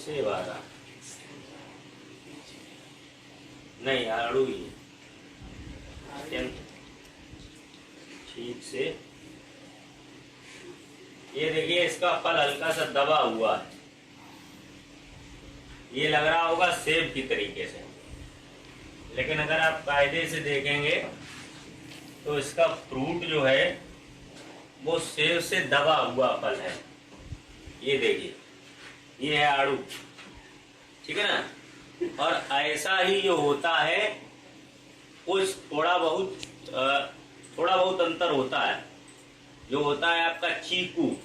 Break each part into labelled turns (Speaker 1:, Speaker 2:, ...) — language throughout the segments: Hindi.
Speaker 1: सेब आ रहा नहीं, आड़ू ही है। ठीक से ये देखिए, इसका फल हल्का सा दबा हुआ है। ये लग रहा होगा सेब की तरीके से, लेकिन अगर आप कायदे से देखेंगे तो इसका फ्रूट जो है वो सेब से दबा हुआ फल है। ये देखिए, ये है आड़ू, ठीक है ना। और ऐसा ही जो होता है, कुछ थोड़ा बहुत अंतर होता है। जो होता है आपका चीकू,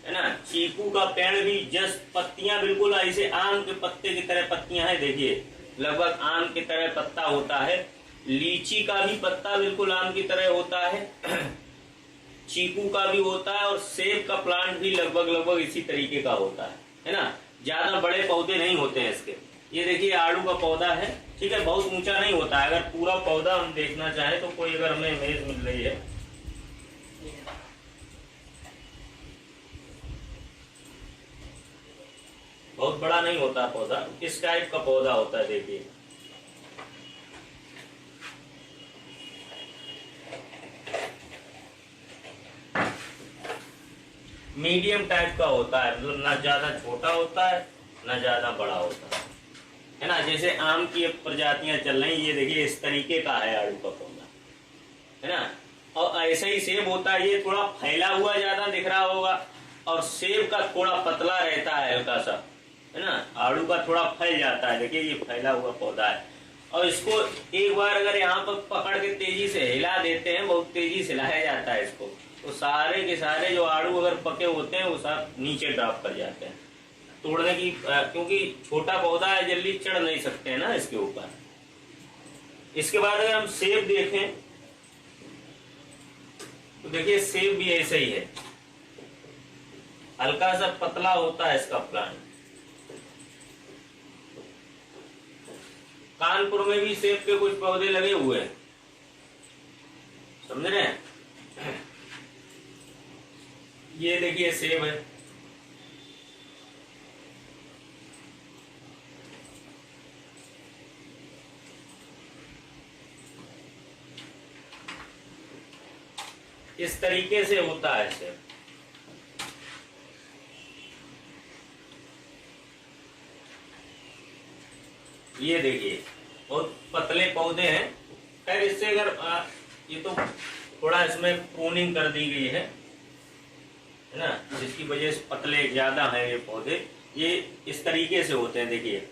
Speaker 1: है ना, चीकू का पेड़ भी जस्ट पत्तियां बिल्कुल ऐसे आम के पत्ते की तरह पत्तियां हैं, देखिए लगभग आम की तरह पत्ता होता है। लीची का भी पत्ता बिल्कुल आम की तरह होता है, चीकू का भी होता है, और सेब का प्लांट भी लगभग इसी तरीके का होता है ना। ज्यादा बड़े पौधे नहीं होते हैं इसके। ये देखिए आड़ू का पौधा है, ठीक है, बहुत ऊंचा नहीं होता है। अगर पूरा पौधा हम देखना चाहें तो कोई अगर हमें इमेज मिल रही है, बहुत बड़ा नहीं होता पौधा, इस टाइप का पौधा होता है, देखिए। मीडियम टाइप का होता है, मतलब ना ज्यादा छोटा होता है ना ज्यादा बड़ा होता है ना। जैसे आम की प्रजातियां चल रही, ये देखिए इस तरीके का है आड़ू का पौधा, है ना। और ऐसे ही सेब होता है, ये थोड़ा फैला हुआ ज्यादा दिख रहा होगा, और सेब का थोड़ा पतला रहता है हल्का सा, है ना। आड़ू का थोड़ा फैल जाता है, देखिए ये फैला हुआ पौधा है। और इसको एक बार अगर यहाँ पर पकड़ के तेजी से हिला देते हैं, बहुत तेजी से हिलाया जाता है इसको, तो सारे के सारे जो आड़ू अगर पके होते हैं वो सब नीचे ड्रॉप कर जाते हैं तोड़ने की, क्योंकि छोटा पौधा है, जल्दी चढ़ नहीं सकते हैं ना इसके ऊपर। इसके बाद अगर हम सेब देखें तो देखिए सेब भी ऐसे ही है, हल्का सा पतला होता है इसका प्लांट। कानपुर में भी सेब के कुछ पौधे लगे हुए हैं, समझ रहे हैं। ये देखिए सेब है, इस तरीके से होता है सेब। ये देखिए बहुत पतले पौधे हैं। खैर इससे अगर ये तो थोड़ा इसमें प्रूनिंग कर दी गई है ना, जिसकी वजह से पतले ज्यादा हैं ये पौधे। ये इस तरीके से होते हैं, देखिए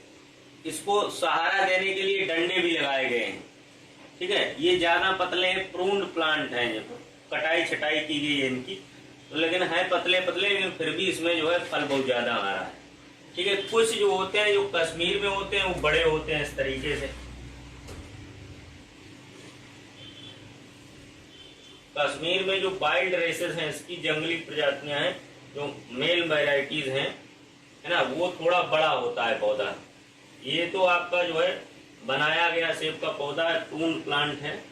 Speaker 1: इसको सहारा देने के लिए डंडे भी लगाए गए हैं, ठीक है। ये ज्यादा पतले हैं, प्रून्ड प्लांट हैं, जब कटाई छटाई की गई है इनकी, तो लेकिन है पतले पतले, लेकिन फिर भी इसमें जो है फल बहुत ज्यादा आ रहा है, ठीक है। कुछ जो होते हैं, जो कश्मीर में होते हैं, वो बड़े होते हैं इस तरीके से। कश्मीर में जो वाइल्ड रेसेस हैं, इसकी जंगली प्रजातियां हैं, जो मेल वेराइटीज हैं, है ना, वो थोड़ा बड़ा होता है पौधा। ये तो आपका जो है बनाया गया सेब का पौधा है, टून प्लांट है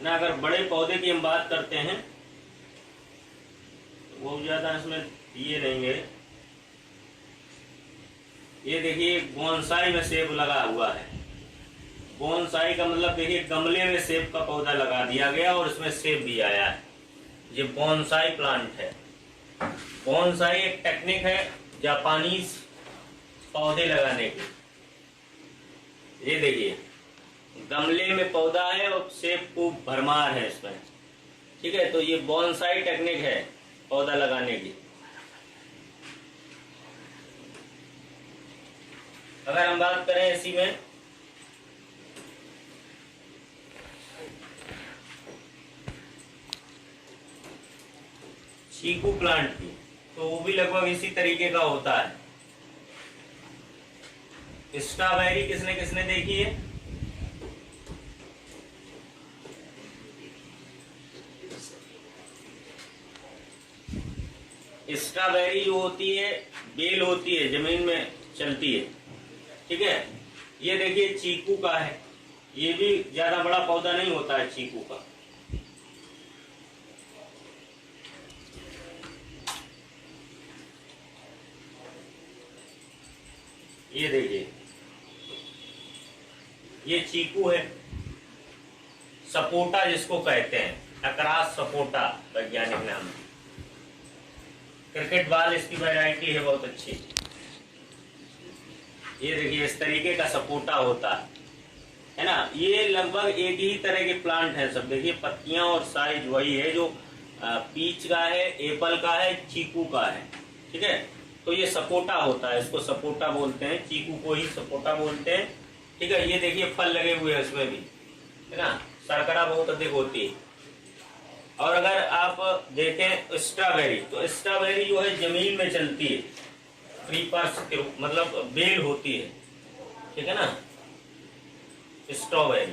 Speaker 1: ना। अगर बड़े पौधे की हम बात करते हैं तो बहुत ज्यादा इसमें दिए नहीं है। ये देखिए बोनसाई में सेब लगा हुआ है। बोनसाई का मतलब देखिए गमले में सेब का पौधा लगा दिया गया और इसमें सेब भी आया है। ये बोनसाई प्लांट है। बोनसाई एक टेक्निक है जापानीज पौधे लगाने की। ये देखिए गमले में पौधा है और सेब को भरमार है इसमें, ठीक है। तो ये बोनसाई टेक्निक है पौधा लगाने की। अगर हम बात करें इसी में चीकू प्लांट की, तो वो भी लगभग इसी तरीके का होता है। स्ट्रॉबेरी किसने किसने देखी है? स्ट्रॉबेरी जो होती है बेल होती है, जमीन में चलती है, ठीक है। ये देखिए चीकू का है, ये भी ज्यादा बड़ा पौधा नहीं होता है चीकू का। ये देखिए, ये चीकू है, सपोटा जिसको कहते हैं, अकरास सपोटा वैज्ञानिक नाम। क्रिकेट बॉल इसकी वैरायटी है बहुत अच्छी। ये देखिए इस तरीके का सपोटा होता है ना। ये लगभग एक ही तरह के प्लांट हैं सब। देखिए पत्तियां और साइज वही है जो पीच का है, एप्पल का है, चीकू का है, ठीक है। तो ये सपोटा होता है, इसको सपोटा बोलते हैं, चीकू को ही सपोटा बोलते हैं, ठीक है। ये देखिए फल लगे हुए हैं उसमें भी, है ना, शर्करा बहुत अधिक होती है। और अगर आप देखें स्ट्रॉबेरी, तो स्ट्रॉबेरी जो है जमीन में चलती है, क्रीपर्स के रूप, मतलब बेल होती है, ठीक है ना, स्ट्रॉबेरी।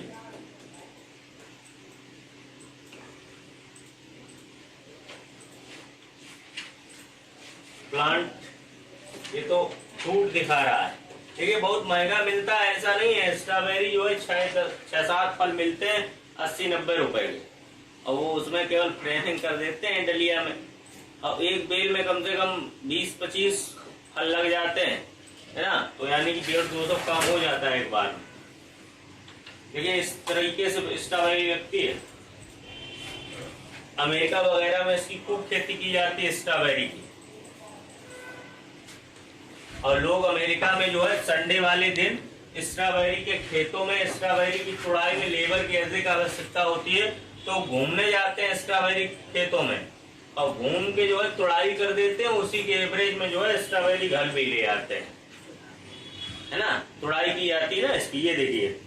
Speaker 1: प्लांट, ये तो फ्रूट दिखा रहा है, देखिए बहुत महंगा मिलता है ऐसा नहीं है। स्ट्रॉबेरी जो है 6-7 फल मिलते हैं 80-90 रुपए के, और वो उसमें केवल फ्रेशिंग कर देते हैं डलिया में, और एक बेल में कम से कम 20-25 फल लग जाते हैं, है ना। तो यानी कि 150-200 काम हो जाता है एक बार में। देखिए इस तरीके से स्ट्रॉबेरी लगती है। अमेरिका वगैरह में इसकी खूब खेती की जाती है स्ट्रॉबेरी की, और लोग अमेरिका में जो है संडे वाले दिन स्ट्रॉबेरी के खेतों में, स्ट्रॉबेरी की तुड़ाई में लेबर की अधिक आवश्यकता होती है, तो घूमने जाते हैं स्ट्रॉबेरी खेतों में, और घूम के जो है तुड़ाई कर देते हैं। उसी के एवरेज में जो है स्ट्रॉबेरी घर भी ले आते हैं, है ना। तुड़ाई की जाती है ना इसकी। ये देखिए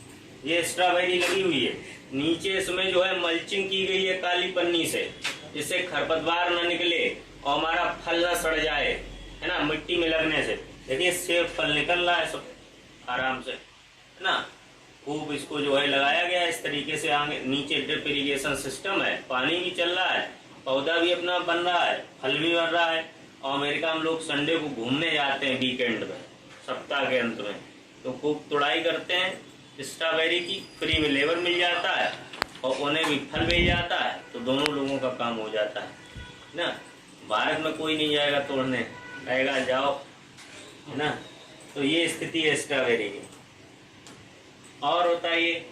Speaker 1: ये स्ट्रॉबेरी लगी हुई है, नीचे इसमें जो है मल्चिंग की गई है काली पन्नी से, जिससे खरपतवार न निकले और हमारा फल न सड़ जाए, है ना, मिट्टी में लगने से। देखिए सेब फल निकल रहा है सब आराम से, है ना। खूब इसको जो है लगाया गया इस तरीके से। आगे नीचे ड्रिप इरिगेशन सिस्टम है, पानी भी चल रहा है, पौधा भी अपना बन रहा है, फल भी बन रहा है। और अमेरिका में लोग संडे को घूमने जाते हैं वीकेंड में, सप्ताह के अंत में, तो खूब तुड़ाई करते हैं स्ट्रॉबेरी की, फ्री में लेबर मिल जाता है और उन्हें भी फल मिल जाता है, तो दोनों लोगों का काम हो जाता है ना। भारत में कोई नहीं जाएगा तोड़ने, कहेगा जाओ, है ना। तो ये स्थिति है स्ट्रॉबेरी की। और बताइए,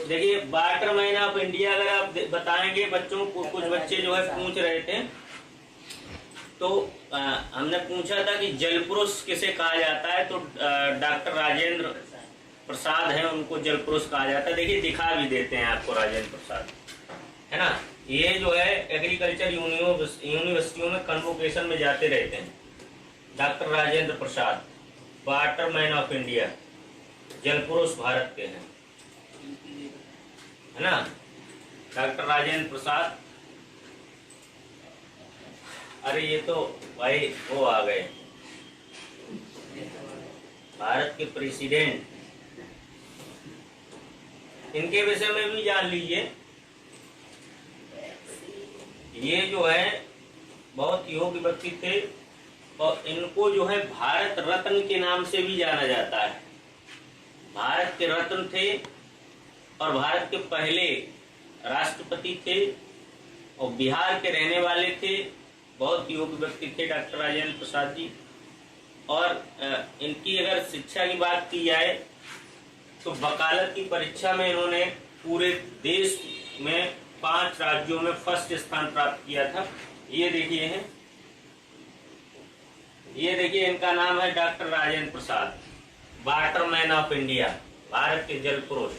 Speaker 1: देखिए वाटरमैन ऑफ इंडिया अगर आप बताएंगे बच्चों को, कुछ बच्चे जो है पूछ रहे थे, तो हमने पूछा था कि जल पुरुष किसे कहा जाता है, तो डॉक्टर राजेंद्र प्रसाद है, उनको जल पुरुष कहा जाता है। देखिए दिखा भी देते हैं आपको राजेंद्र प्रसाद, है ना। ये जो है एग्रीकल्चर यूनिवर्सिटियों में कन्वोकेशन में जाते रहते हैं। Doctor Rajendra Prasad, Waterman of India, जल पुरुष भारत के हैं, है ना, डॉक्टर राजेंद्र प्रसाद। अरे ये तो भाई वो आ गए, भारत के प्रेसिडेंट, इनके विषय में भी जान लीजिए। ये जो है बहुत योग्य व्यक्ति थे, और इनको जो है भारत रत्न के नाम से भी जाना जाता है। भारत के रत्न थे, और भारत के पहले राष्ट्रपति थे, और बिहार के रहने वाले थे, बहुत योग्य व्यक्ति थे डॉक्टर राजेंद्र प्रसाद जी। और इनकी अगर शिक्षा की बात की जाए, तो वकालत की परीक्षा में इन्होंने पूरे देश में 5 राज्यों में फर्स्ट स्थान प्राप्त किया था। ये देखिए है, ये देखिए इनका नाम है doctor Rajendra Prasad, Waterman of India, Bharat के जल पुरुष।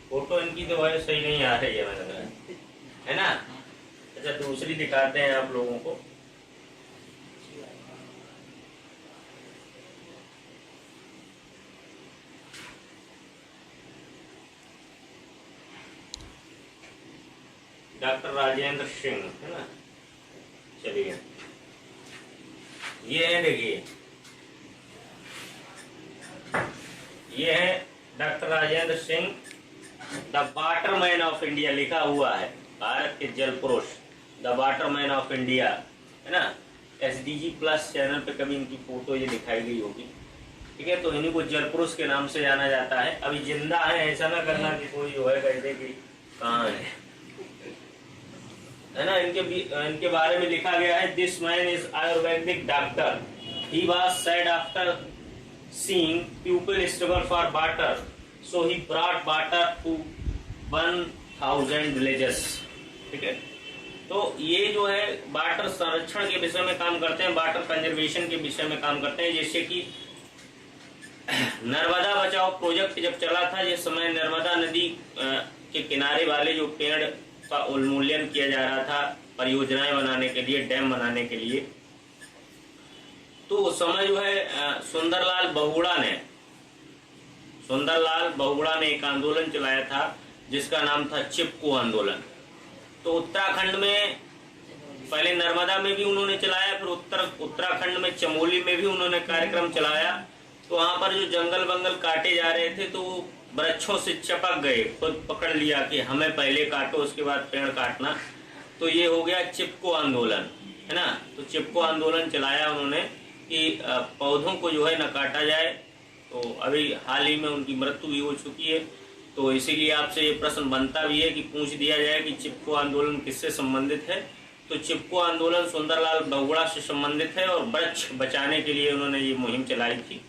Speaker 1: फोटो इनकी तो भाई सही नहीं आ रही है, मैंने कहा, है ना। अच्छा दूसरी दिखाते हैं आप लोगों को। डॉक्टर राजेंद्र सिंह, है ना। चलिए ये है, देखिए ये है doctor Rajendra Singh, the Waterman of India लिखा हुआ है, भारत के जल पुरुष, द वाटरमैन ऑफ इंडिया, है ना। SDG प्लस चैनल पे कभी इनकी फोटो ये दिखाई गई होगी, ठीक है। तो इन्हीं को जल पुरुष के नाम से जाना जाता है। अभी जिंदा है, ऐसा ना करना कि कोई जो है कहते कि कहाँ है ना। इनके बारे में लिखा गया है, this man is Ayurvedic doctor, he was sad after seeing people struggle for water, so he brought water to 1000 villages, ठीक है। तो ये जो है वाटर संरक्षण के विषय में काम करते हैं, वाटर कंजर्वेशन के विषय में काम करते हैं। जैसे कि नर्मदा बचाओ प्रोजेक्ट जब चला था, जिस समय नर्मदा नदी के किनारे वाले जो पेड़ का उन्मूलन किया जा रहा था परियोजनाएं बनाने के लिए, डैम बनाने के लिए, तो उस समय जो है सुंदरलाल बहुगुणा ने एक आंदोलन चलाया था जिसका नाम था चिपको आंदोलन। तो उत्तराखंड में पहले नर्मदा में भी उन्होंने चलाया, फिर उत्तराखंड में चमोली में भी उन्होंने कार्यक्रम चलाया। तो वहां पर जो जंगल बंगल काटे जा रहे थे तो वृक्षों से चिपक गए, खुद पकड़ लिया कि हमें पहले काटो उसके बाद पेड़ काटना। तो ये हो गया चिपको आंदोलन, है ना। तो चिपको आंदोलन चलाया उन्होंने कि पौधों को जो है न काटा जाए। तो अभी हाल ही में उनकी मृत्यु भी हो चुकी है। तो इसीलिए आपसे ये प्रश्न बनता भी है कि पूछ दिया जाए कि चिपको आंदोलन किससे संबंधित है। तो चिपको आंदोलन सुंदरलाल बहुगुणा से संबंधित है और वृक्ष बचाने के लिए उन्होंने ये मुहिम चलाई थी,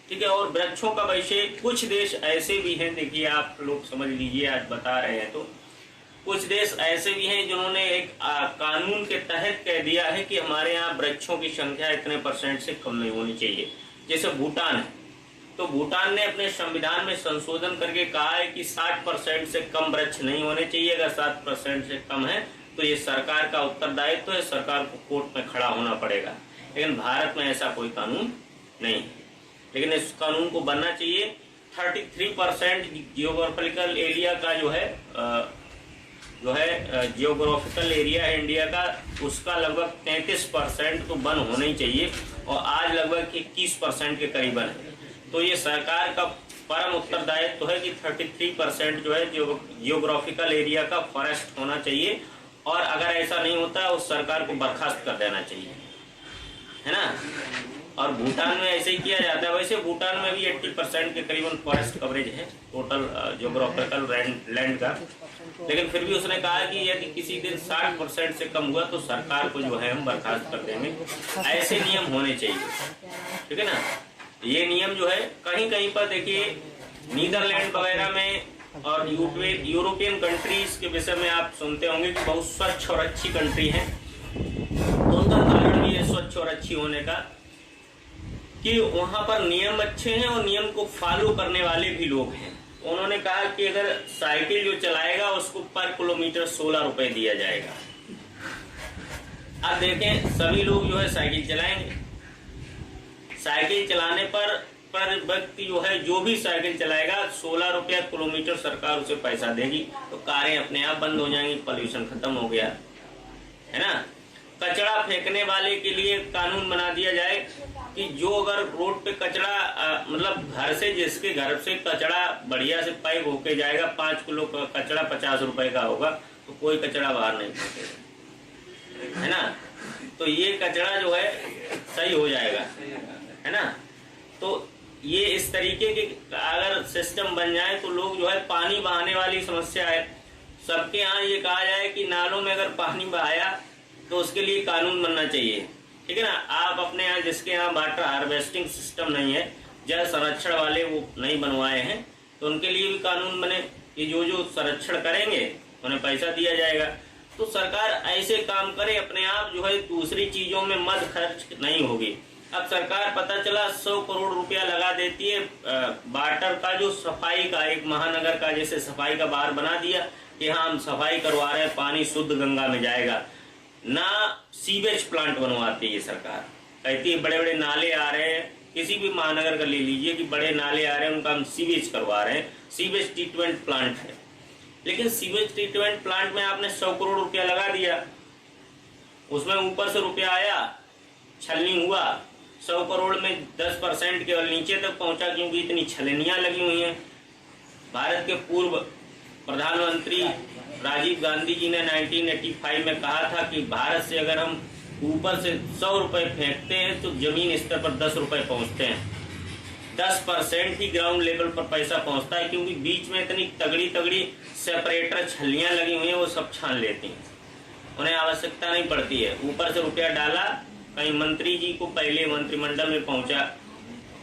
Speaker 1: ठीक है। और वृक्षों का वैसे कुछ देश ऐसे भी हैं, देखिए आप लोग समझ लीजिए, आज बता रहे हैं, तो कुछ देश ऐसे भी हैं जिन्होंने एक कानून के तहत कह दिया है कि हमारे यहाँ वृक्षों की संख्या इतने % से कम नहीं होनी चाहिए। जैसे भूटान है, तो भूटान ने अपने संविधान में संशोधन करके कहा है कि 60% से कम वृक्ष नहीं होने चाहिए। अगर 7% से कम है तो ये सरकार का उत्तरदायित्व है, सरकार को कोर्ट में खड़ा होना पड़ेगा। लेकिन भारत में ऐसा कोई कानून नहीं है, लेकिन इस कानून को बनना चाहिए। 33% जियोग्राफिकल एरिया का जो है जियोग्राफिकल एरिया है इंडिया का, उसका लगभग 33% तो वन होना ही चाहिए और आज लगभग 21% के करीबन है। तो ये सरकार का परम उत्तरदायित्व है कि 33% जो है जियोग्राफिकल एरिया का फॉरेस्ट होना चाहिए और अगर ऐसा नहीं होता है उस सरकार को बर्खास्त कर देना चाहिए, है ना। और भूटान में ऐसे ही किया जाता है। वैसे भूटान में भी 80% के करीबन फॉरेस्ट कवरेज है टोटल जियोग्राफिकल लैंड का, लेकिन फिर भी उसने कहा कि यदि किसी दिन 60% से कम हुआ तो सरकार को जो है हम बर्खास्त कर देंगे। ऐसे नियम होने चाहिए, ठीक है ना। ये नियम जो है कहीं कहीं पर देखिए नीदरलैंड वगैरह में और यूरोपियन कंट्रीज के विषय में आप सुनते होंगे कि बहुत स्वच्छ और अच्छी कंट्री है। उनका कारण भी है स्वच्छ और अच्छी होने का कि वहां पर नियम अच्छे हैं और नियम को फॉलो करने वाले भी लोग हैं। उन्होंने कहा कि अगर साइकिल जो चलाएगा उसको पर किलोमीटर 16 रुपए दिया जाएगा। अब देखें सभी लोग जो है साइकिल चलाएंगे, साइकिल चलाने पर व्यक्ति जो है जो भी साइकिल चलाएगा 16 रुपया किलोमीटर सरकार उसे पैसा देगी। तो कारें अपने आप बंद हो जाएंगी, पॉल्यूशन खत्म हो गया, है ना। कचरा फेंकने वाले के लिए कानून बना दिया जाए कि जो अगर रोड पे कचरा मतलब घर से, जिसके घर से कचरा बढ़िया से पैक होके जाएगा, 5 किलो का कचरा 50 रुपए का होगा, तो कोई कचरा बाहर नहीं फेंकेगा, है ना। तो ये कचरा जो है सही हो जाएगा, है ना। तो ये इस तरीके के अगर सिस्टम बन जाए तो लोग जो है, पानी बहाने वाली समस्या है सबके यहाँ, ये कहा जाए कि नालों में अगर पानी बहाया तो उसके लिए कानून बनना चाहिए, ठीक है ना। आप अपने यहाँ जिसके यहाँ वाटर हार्वेस्टिंग सिस्टम नहीं है, जल संरक्षण वाले वो नहीं बनवाए हैं, तो उनके लिए भी कानून बने कि जो जो संरक्षण करेंगे उन्हें पैसा दिया जाएगा। तो सरकार ऐसे काम करे, अपने आप जो है दूसरी चीजों में मद खर्च नहीं होगी। अब सरकार पता चला 100 करोड़ रुपया लगा देती है वाटर का, जो सफाई का, एक महानगर का जैसे सफाई का बाहर बना दिया कि हाँ हम सफाई करवा रहे हैं, पानी शुद्ध गंगा में जाएगा। ना सीवेज प्लांट बनवाती है सरकार, कहती है बड़े बड़े नाले आ रहे हैं, किसी भी महानगर का ले लीजिए कि बड़े नाले आ रहे हैं, उनका हम सीवेज करवा रहे हैं, सीवेज ट्रीटमेंट प्लांट है। लेकिन सीवेज ट्रीटमेंट प्लांट में आपने 100 करोड़ रुपया लगा दिया, उसमें ऊपर से रुपया आया, छलनी हुआ, 100 करोड़ में 10% केवल नीचे तक पहुंचा, क्योंकि इतनी छलनियां लगी हुई हैं। भारत के पूर्व प्रधानमंत्री राजीव गांधी जी ने 1985 में कहा था कि भारत से अगर हम ऊपर से 100 रुपए फेंकते हैं तो जमीन स्तर पर 10 रुपए पहुंचते हैं। 10% ही ग्राउंड लेवल पर पैसा पहुंचता है, क्योंकि बीच में इतनी तगड़ी तगड़ी सेपरेटर छल्लियां लगी हुई हैं, वो सब छान लेती हैं, उन्हें आवश्यकता नहीं पड़ती है। ऊपर से रुपया डाला, कहीं मंत्री जी को पहले मंत्रिमंडल में पहुंचा,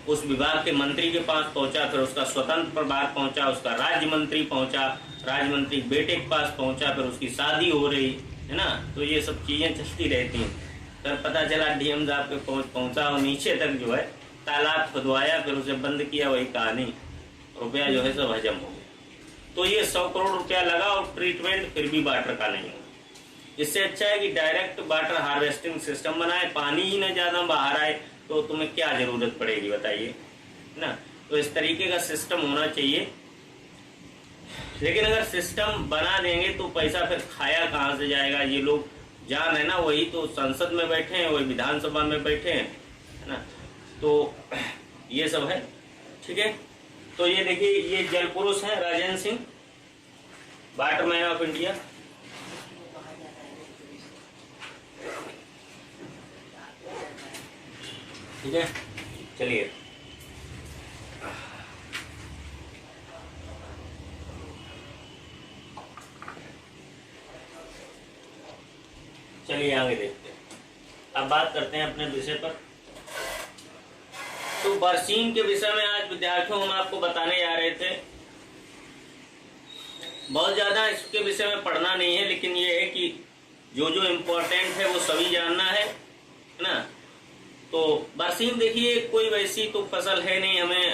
Speaker 1: उस विभाग के मंत्री के पास पहुंचा, फिर उसका स्वतंत्र प्रभार पहुंचा, उसका राज्य मंत्री पहुंचा, राज्य मंत्री बेटे के पास पहुंचा, फिर उसकी शादी हो रही है ना। तो ये सब चीजें चलती रहती हैं। फिर पता चला डीएम साहब के पहुंचा और नीचे तक जो है तालाब खुदवाया, फिर उसे बंद किया, वही कहानी, रुपया जो है सब हजम हो गया। तो ये 100 करोड़ रुपया लगा और ट्रीटमेंट फिर भी वाटर का नहीं हुआ। इससे अच्छा है कि डायरेक्ट वाटर हार्वेस्टिंग सिस्टम बनाए, पानी ही न ज्यादा बाहर आए, तो तुम्हें क्या जरूरत पड़ेगी बताइए ना। तो इस तरीके का सिस्टम होना चाहिए। लेकिन अगर सिस्टम बना देंगे तो पैसा फिर खाया कहाँ से जाएगा। ये लोग जान है ना, वही तो संसद में बैठे हैं, वही विधानसभा में बैठे हैं, है ना। तो ये सब है, ठीक है। तो ये देखिए, ये जल पुरुष है Rajendra Singh, water man of India. ठीक है, चलिए आगे देखते हैं। अब बात करते हैं अपने विषय पर। तो बरसीम के विषय में आज विद्यार्थियों हम आपको बताने जा रहे थे। बहुत ज्यादा इसके विषय में पढ़ना नहीं है, लेकिन ये है कि जो जो इम्पोर्टेंट है वो सभी जानना है ना। तो बरसीम देखिए, कोई वैसी तो फसल है नहीं, हमें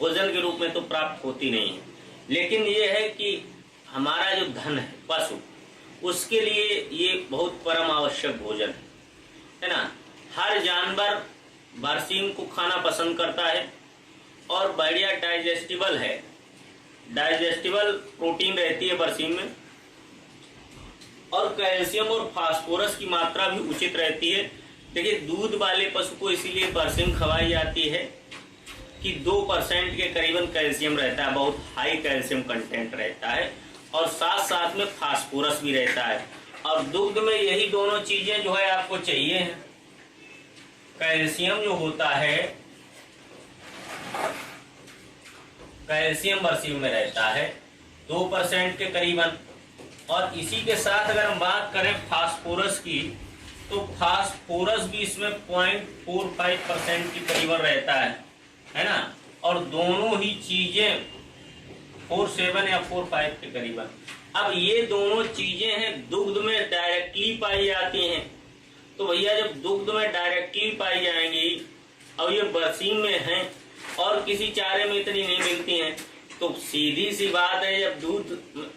Speaker 1: भोजन के रूप में तो प्राप्त होती नहीं है, लेकिन ये है कि हमारा जो धन है पशु, उसके लिए ये बहुत परम आवश्यक भोजन है ना। हर जानवर बरसीम को खाना पसंद करता है और बढ़िया डाइजेस्टिबल है। डाइजेस्टिबल प्रोटीन रहती है बरसीम में, और कैल्शियम और फास्फोरस की मात्रा भी उचित रहती है। देखिए, दूध वाले पशु को इसीलिए बरसीम खवाई जाती है कि 2% के करीबन कैल्शियम रहता है, बहुत हाई कैल्शियम कंटेंट रहता है, और साथ साथ में फास्फोरस भी रहता है। और दुग्ध में यही दोनों चीजें जो है आपको चाहिए। कैल्शियम जो होता है, कैल्शियम बरसीम में रहता है 2% के करीबन, और इसी के साथ अगर हम बात करें फास्फोरस की, तो फास्फोरस भी इसमें 0.45% की करीबन रहता है ना। और दोनों ही चीजें 47 या 45 के करीबन। अब ये दोनों चीजें हैं दुग्ध में डायरेक्टली पाई जाती हैं। तो भैया, जब दुग्ध में डायरेक्टली पाई जाएंगी और ये बरसीम में हैं और किसी चारे में इतनी नहीं मिलती हैं, तो सीधी सी बात है, जब दूध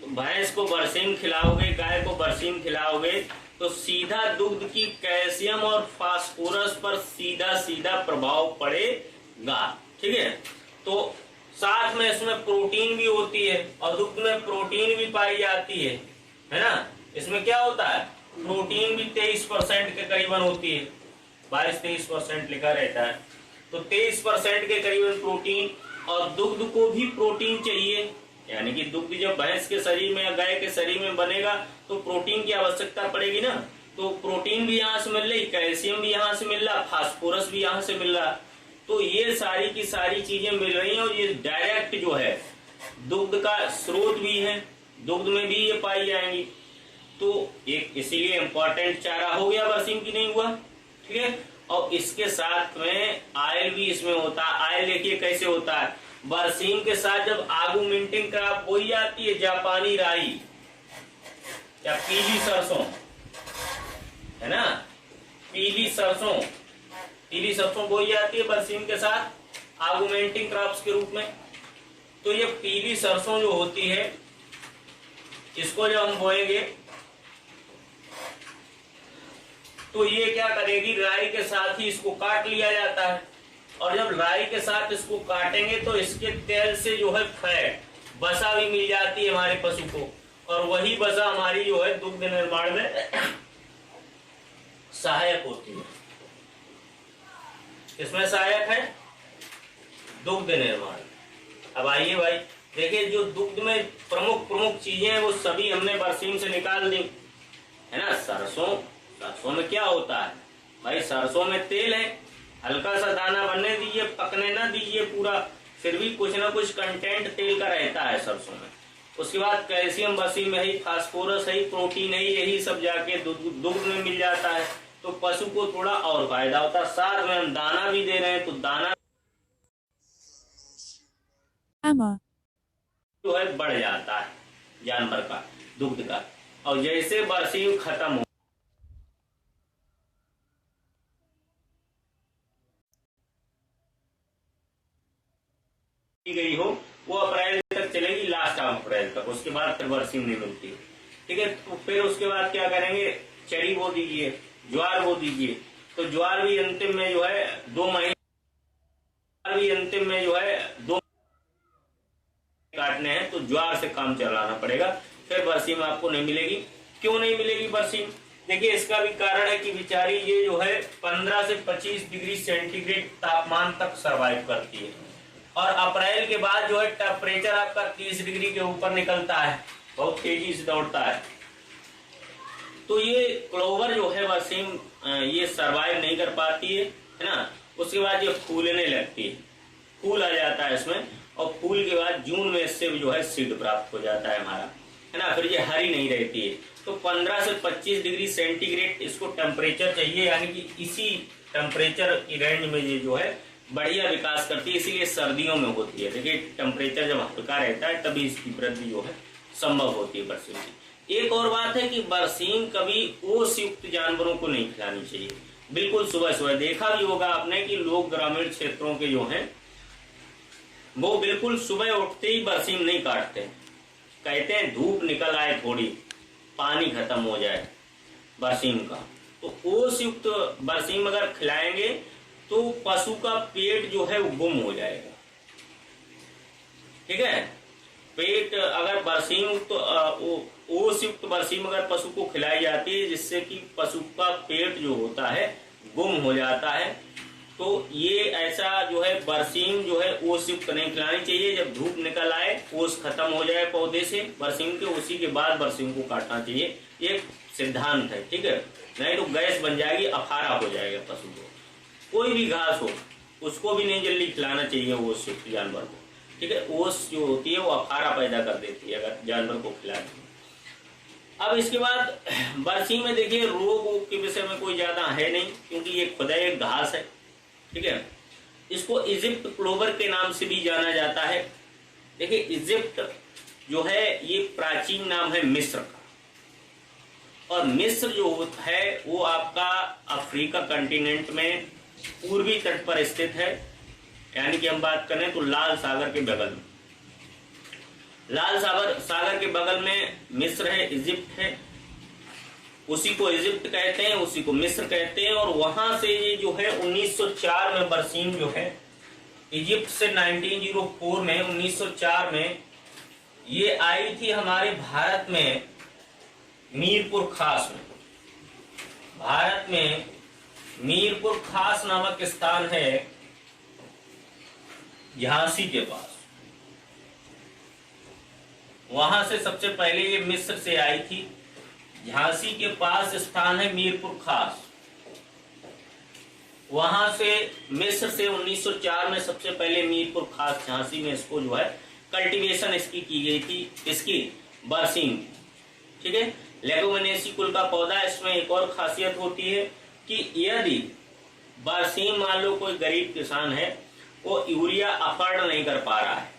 Speaker 1: भैंस को बरसीम खिलाओगे, गाय को बरसीम खिलाओगे, तो सीधा दुग्ध की कैल्शियम और फास्फोरस पर सीधा सीधा प्रभाव पड़ेगा। ठीक है, तो साथ में इसमें प्रोटीन भी होती है, और दुग्ध में प्रोटीन भी पाई जाती है ना। इसमें क्या होता है, प्रोटीन भी 23% के करीबन होती है, 22-23% लिखा रहता है। तो 23% के करीबन प्रोटीन, और दुग्ध को भी प्रोटीन चाहिए, यानी कि दुग्ध जब भैंस के शरीर में या गाय के शरीर में बनेगा तो प्रोटीन की आवश्यकता पड़ेगी ना। तो प्रोटीन भी यहाँ से मिल रही, कैल्शियम भी यहाँ से मिल रहा, फास्फोरस भी यहाँ से मिल रहा। तो ये सारी की सारी चीजें मिल रही हैं, और ये डायरेक्ट जो है दुग्ध का स्रोत भी है, दुग्ध में भी ये पाई जाएंगी। तो एक इसीलिए इम्पोर्टेंट चारा हो गया बरसीम की, नहीं हुआ, ठीक है। और इसके साथ में आयल भी इसमें होता है। आयल देखिए कैसे होता है, बरसीम के साथ जब आगुमेंटिंग क्रॉप बोई जाती है, जापानी राई या पीली सरसों, है ना, पीली सरसों बोई जाती है बरसीम के साथ आगुमेंटिंग क्रॉप्स के रूप में। तो ये पीली सरसों जो होती है, इसको जब हम बोएंगे तो ये क्या करेगी, राई के साथ ही इसको काट लिया जाता है, और जब राई के साथ इसको काटेंगे तो इसके तेल से जो है फैट, वसा भी मिल जाती है हमारे पशु को, और वही वसा हमारी जो है दुग्ध निर्माण में सहायक होती है। किसमें सहायक है, दुग्ध निर्माण। अब आइए भाई, देखिए जो दुग्ध में प्रमुख प्रमुख चीजें हैं वो सभी हमने बरसीम से निकाल दी, है ना। सरसों में क्या होता है भाई, सरसों में तेल है, हल्का सा दाना बनने दीजिए, पकने ना दीजिए पूरा, फिर भी कुछ ना कुछ कंटेंट तेल का रहता है सरसों में। उसके बाद कैल्शियम बरसीम है, फास्फोरस है, प्रोटीन है, यही सब जाके दुग्ध में मिल जाता है, तो पशु को थोड़ा और फायदा होता है। साथ में हम दाना भी दे रहे हैं, तो दाना जो है बढ़ जाता है जानवर का, दुग्ध का। और जैसे बरसीम खत्म हो गई हो, वो अप्रैल तक चलेगी, लास्ट ऑफ अप्रैल तक, उसके बाद फिर बरसीम नहीं मिलती, ठीक है। तो फिर उसके बाद क्या करेंगे, चरी बो दीजिए, ज्वार बो दीजिए। तो ज्वार भी अंतिम में जो है 2 महीने काटने हैं, तो ज्वार से काम चलाना पड़ेगा, फिर बरसीम आपको नहीं मिलेगी। क्यों नहीं मिलेगी बरसीम, देखिए इसका भी कारण है कि बेचारी ये जो है 15 से 25 डिग्री सेंटीग्रेड तापमान तक सरवाइव करती है, और अप्रैल के बाद जो है टेम्परेचर आपका 30 डिग्री के ऊपर निकलता है, बहुत तेजी से दौड़ता है। तो ये क्लोवर जो है बरसीम ये सरवाइव नहीं कर पाती है ना। उसके बाद ये फूलने लगती है, फूल आ जाता है इसमें, और फूल के बाद जून में इससे जो है सीड प्राप्त हो जाता है हमारा, है ना। फिर ये हरी नहीं रहती है। तो 15 से 25 डिग्री सेंटीग्रेड इसको टेम्परेचर चाहिए, यानी कि इसी टेम्परेचर की रेंज में ये जो है बढ़िया विकास करती है, इसीलिए सर्दियों में होती है। देखिए टेम्परेचर जब हल्का रहता है तभी इसकी वृद्धि जो है संभव होती है बरसीम की। एक और बात है कि बरसीम कभी ओस युक्त जानवरों को नहीं खिलानी चाहिए, बिल्कुल सुबह सुबह। देखा भी होगा आपने कि लोग ग्रामीण क्षेत्रों के जो हैं वो बिल्कुल सुबह उठते ही बरसीम नहीं काटते, कहते हैं धूप निकल आए थोड़ी, पानी खत्म हो जाए बरसीम का। तो ओस युक्त बरसीम अगर खिलाएंगे तो पशु का पेट जो है वो गुम हो जाएगा, ठीक है। पेट अगर बरसीम ओस युक्त बरसीम अगर पशु को खिलाई जाती है, जिससे कि पशु का पेट जो होता है गुम हो जाता है, तो ये ऐसा जो है बरसीम जो है ओस युक्त नहीं खिलानी चाहिए। जब धूप निकल आए, ओस खत्म हो जाए पौधे से बरसीम के, उसी के बाद बरसीम को काटना चाहिए, एक सिद्धांत है, ठीक है। नहीं तो गैस बन जाएगी, अफारा हो जाएगा पशु को। कोई भी घास हो उसको भी नहीं जल्दी खिलाना चाहिए ओस युक्त जानवर को, ठीक है। ओस जो होती है वो अफारा पैदा कर देती है अगर जानवर को खिलाते। अब इसके बाद बरसीम में देखिए रोग के विषय में कोई ज्यादा है नहीं, क्योंकि ये खुदा एक घास है, ठीक है। इसको इजिप्ट क्लोवर के नाम से भी जाना जाता है। देखिए इजिप्ट जो है ये प्राचीन नाम है मिस्र का, और मिस्र जो है वो आपका अफ्रीका कंटिनेंट में पूर्वी तट पर स्थित है, यानी कि हम बात करें तो लाल सागर के बगल में, लाल सागर के बगल में मिस्र है, इजिप्ट है, उसी को इजिप्ट कहते हैं, उसी को मिस्र कहते हैं। और वहां से ये जो है 1904 में बरसीम जो है इजिप्ट से 1904 में 1904 में ये आई थी हमारे भारत में, मीरपुर खास में। भारत में मीरपुर खास नामक स्थान है झांसी के पास, वहां से सबसे पहले ये मिस्र से आई थी। झांसी के पास स्थान है मीरपुर खास, वहां से मिस्र से 1904 में सबसे पहले मीरपुर खास झांसी में इसको जो है कल्टीवेशन इसकी की गई थी, इसकी बरसीम, ठीक है। लेगुमिनेसी कुल का पौधा। इसमें एक और खासियत होती है कि यदि बरसीम मान लो कोई गरीब किसान है, वो यूरिया अफोर्ड नहीं कर पा रहा है,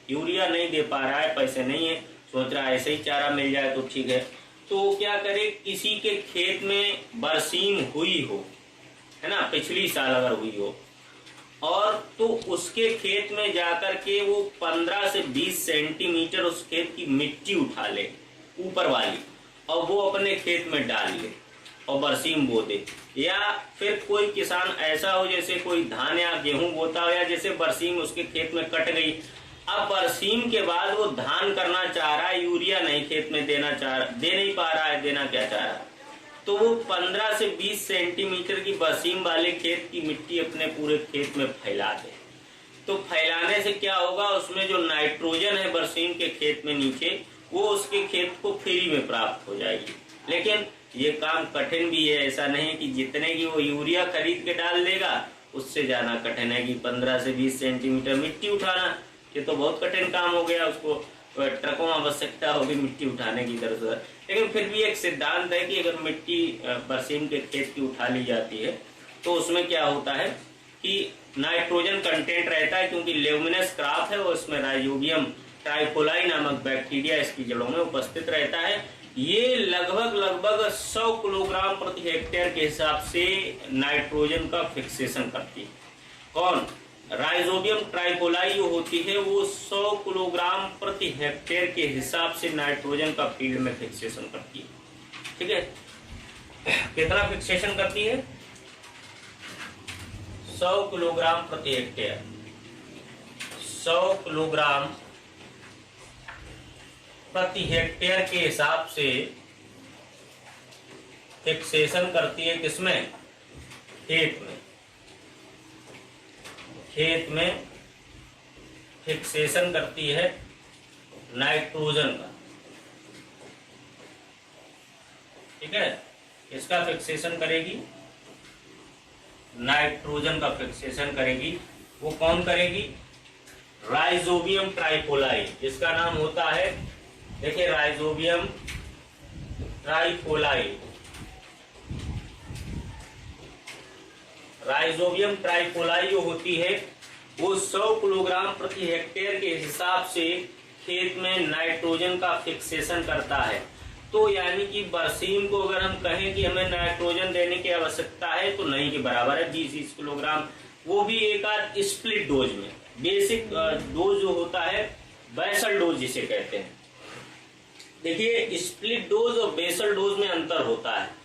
Speaker 1: यूरिया नहीं दे पा रहा है, पैसे नहीं है, सोच रहा है ऐसे ही चारा मिल जाए तो ठीक है, तो क्या करे, किसी के खेत में बरसीम हुई हो, है ना, पिछली साल अगर हुई हो, और तो उसके खेत में जाकर के वो 15 से 20 सेंटीमीटर उस खेत की मिट्टी उठा ले ऊपर वाली, और वो अपने खेत में डाल ले और बरसीम बो दे। या फिर कोई किसान ऐसा हो जैसे कोई धान या गेहूं बोता हो, या जैसे बरसीम उसके खेत में कट गई, अब बरसीम के बाद वो धान करना चाह रहा है, यूरिया नहीं खेत में दे नहीं पा रहा है, देना क्या चाह रहा है, तो वो 15 से 20 सेंटीमीटर की बरसीम वाले खेत की मिट्टी अपने पूरे खेत में फैला दे। तो फैलाने से क्या होगा, उसमें जो नाइट्रोजन है बरसीम के खेत में नीचे, वो उसके खेत को फ्री में प्राप्त हो जाएगी। लेकिन ये काम कठिन भी है, ऐसा नहीं कि जितने की वो यूरिया खरीद के डाल देगा उससे ज्यादा कठिन है कि 15 से 20 सेंटीमीटर मिट्टी उठाना, ये तो बहुत कठिन काम हो गया, उसको ट्रकों आवश्यकता होगी मिट्टी उठाने की तरफ से। लेकिन फिर भी एक सिद्धांत है कि अगर मिट्टी बरसीम के खेत की उठा ली जाती है तो उसमें क्या होता है कि नाइट्रोजन कंटेंट रहता है, क्योंकि लेगुमिनस क्रॉप है और उसमें राइजोबियम ट्राइफोलाई नामक बैक्टीरिया इसकी जड़ों में उपस्थित रहता है। ये लगभग 100 किलोग्राम प्रति हेक्टेयर के हिसाब से नाइट्रोजन का फिक्सेशन करती है। कौन? राइजोबियम ट्राइफोलाई जो होती है वो 100 किलोग्राम प्रति हेक्टेयर के हिसाब से नाइट्रोजन का फील्ड में फिक्सेशन करती है। ठीक है, कितना फिक्सेशन करती है? 100 किलोग्राम प्रति हेक्टेयर। 100 किलोग्राम प्रति हेक्टेयर के हिसाब से फिक्सेशन करती है। किसमें? खेत में। खेत में फिक्सेशन करती है नाइट्रोजन का। ठीक है, इसका फिक्सेशन करेगी, नाइट्रोजन का फिक्सेशन करेगी। वो कौन करेगी? राइजोबियम ट्राइफोलाई, जिसका नाम होता है, देखिए, राइजोबियम ट्राइफोलाई। राइजोबियम ट्राइफोलाई जो होती है वो 100 किलोग्राम प्रति हेक्टेयर के हिसाब से खेत में नाइट्रोजन का फिक्सेशन करता है। तो यानी कि बरसीम को अगर हम कहें कि हमें नाइट्रोजन देने की आवश्यकता है तो नहीं के बराबर है, 20 किलोग्राम, वो भी एक आध स्प्लिट डोज में। बेसिक डोज जो होता है, बेसल डोज जिसे कहते हैं। देखिए, स्प्लिट डोज और बेसल डोज में अंतर होता है।